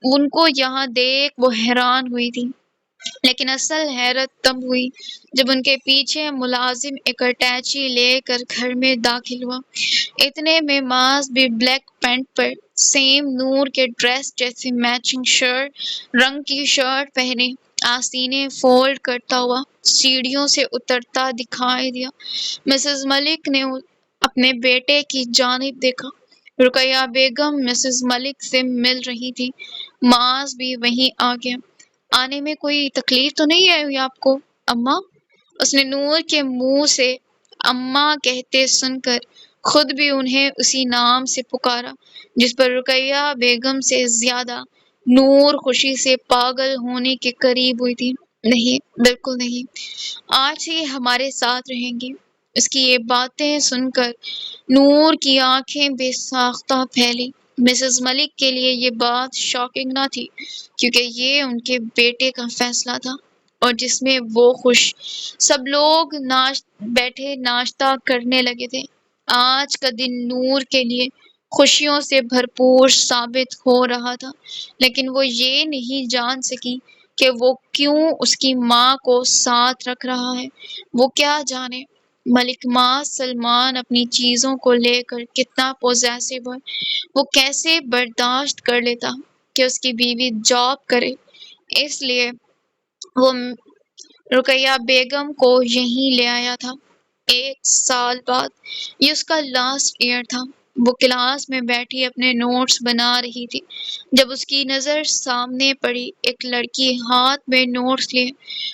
ان کو یہاں دیکھ وہ حیران ہوئی تھی، لیکن اصل حیرت تب ہوئی جب ان کے پیچھے ملازم ایک اٹیچی لے کر گھر میں داخل ہوا۔ اتنے میں معاذ بھی بلیک پینٹ پر سیم نور کے ڈریس جیسی میچنگ رنگ کی شرٹ پہنے آستینے فولڈ کرتا ہوا سیڑھیوں سے اترتا دکھائی دیا۔ مسز ملک نے اپنے بیٹے کی جانب دیکھا۔ رقیہ بیگم مسز ملک سے مل رہی تھی۔ معاذ بھی وہیں آ گیا۔ آنے میں کوئی تکلیف تو نہیں آئی آپ کو اماں؟ اس نے نور کے منہ سے اماں کہتے سن کر خود بھی انہیں اسی نام سے پکارا جس پر رقیہ بیگم سے زیادہ نور خوشی سے پاگل ہونے کے قریب ہوئی تھی۔ نہیں، بالکل نہیں، آج سے یہ ہمارے ساتھ رہیں گی۔ اس کی یہ باتیں سن کر نور کی آنکھیں بے ساختہ پھیلی۔ مسز ملک کے لیے یہ بات شاکنگ نہ تھی کیونکہ یہ ان کے بیٹے کا فیصلہ تھا اور جس میں وہ خوش۔ سب لوگ بیٹھے ناشتہ کرنے لگے تھے۔ آج کا دن نور کے لیے خوشیوں سے بھرپور ثابت ہو رہا تھا، لیکن وہ یہ نہیں جان سکی کہ وہ کیوں اس کی ماں کو ساتھ رکھ رہا ہے۔ وہ کیا جانے ملک معاذ سلمان اپنی چیزوں کو لے کر کتنا پوزیسو ہے۔ وہ کیسے برداشت کر لیتا کہ اس کی بیوی جاب کرے؟ اس لیے وہ رقیہ بیگم کو یہیں لے آیا تھا۔ 1 سال بعد یہ اس کا لاسٹ ایئر تھا۔ وہ کلاس میں بیٹھی اپنے نوٹس بنا رہی تھی جب اس کی نظر سامنے پڑی۔ ایک لڑکی ہاتھ میں نوٹس لیے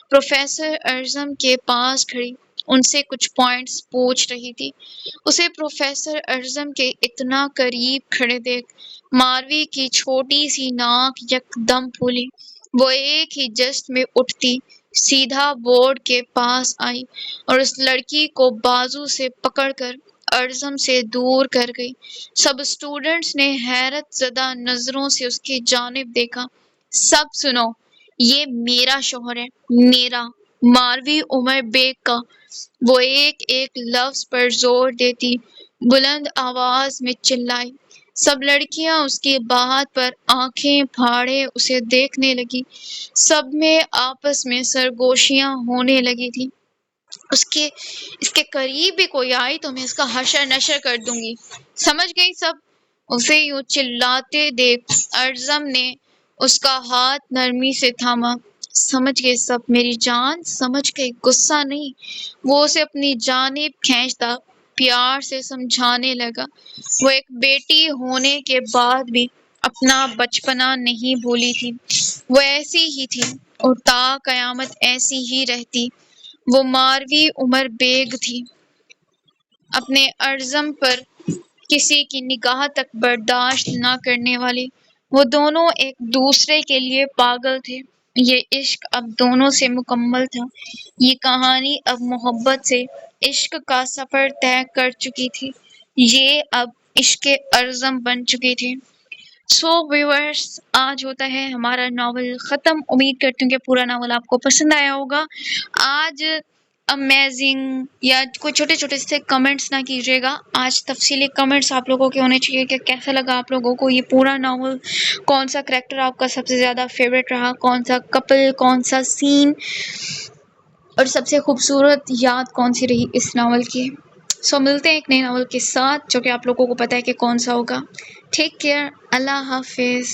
پروفیسر اعظم کے پاس کھڑی ان سے کچھ پوائنٹس پوچھ رہی تھی۔ اسے پروفیسر اعظم کے اتنا قریب کھڑے دیکھ ماروی کی چھوٹی سی ناک یکدم پھولی۔ وہ ایک ہی جسٹ میں اٹھتی سیدھا بورڈ کے پاس آئی اور اس لڑکی کو بازو سے پکڑ کر اعظم سے دور کر گئی۔ سب اسٹوڈنٹس نے حیرت زدہ نظروں سے اس کی جانب دیکھا۔ سب سنو، یہ میرا شوہر ہے، میرا، ماروی عمر بیگ کا۔ وہ ایک ایک لفظ پر زور دیتی بلند آواز میں چلائی۔ سب لڑکیاں اس کی بات پر آنکھیں پھاڑے اسے دیکھنے لگی۔ سب میں آپس میں سرگوشیاں ہونے لگی تھی۔ اس کے قریب بھی کوئی آئی تو میں اس کا حشر نشر کر دوں گی۔ سمجھ گئی سب؟ اسے یوں چلاتے دیکھ اعظم نے اس کا ہاتھ نرمی سے تھاما۔ سمجھ گئے سب میری جان، سمجھ گئے، غصہ نہیں۔ وہ اسے اپنی جانب کھینچتا پیار سے سمجھانے لگا۔ وہ ایک بیٹی ہونے کے بعد بھی اپنا بچپنا نہیں بھولی تھی۔ وہ ایسی ہی تھی اور تا قیامت ایسی ہی رہتی۔ وہ ماروی عمر بیگ تھی، اپنے اعظم پر کسی کی نگاہ تک برداشت نہ کرنے والی۔ وہ دونوں ایک دوسرے کے لیے پاگل تھے۔ یہ عشق اب دونوں سے مکمل تھا۔ یہ کہانی اب محبت سے عشق کا سفر طے کر چکی تھی۔ یہ اب عشق اعظم بن چکی تھی۔ سو ویورز، آج ہوتا ہے ہمارا ناول ختم۔ امید کرتی ہوں کہ پورا ناول آپ کو پسند آیا ہوگا۔ آج امیزنگ یا کوئی چھوٹے چھوٹے سے کمنٹس نہ کیجیے گا، آج تفصیلی کمنٹس آپ لوگوں کے ہونے چاہیے کہ کیسا لگا آپ لوگوں کو یہ پورا ناول، کون سا کریکٹر آپ کا سب سے زیادہ فیوریٹ رہا، کون سا کپل، کون سا سین اور سب سے خوبصورت یاد کون سی رہی اس ناول کی۔ سو ملتے ہیں ایک نئے ناول کے ساتھ جو کہ آپ لوگوں کو پتہ ہے کہ کون سا ہوگا۔ ٹیک کیئر، اللہ حافظ۔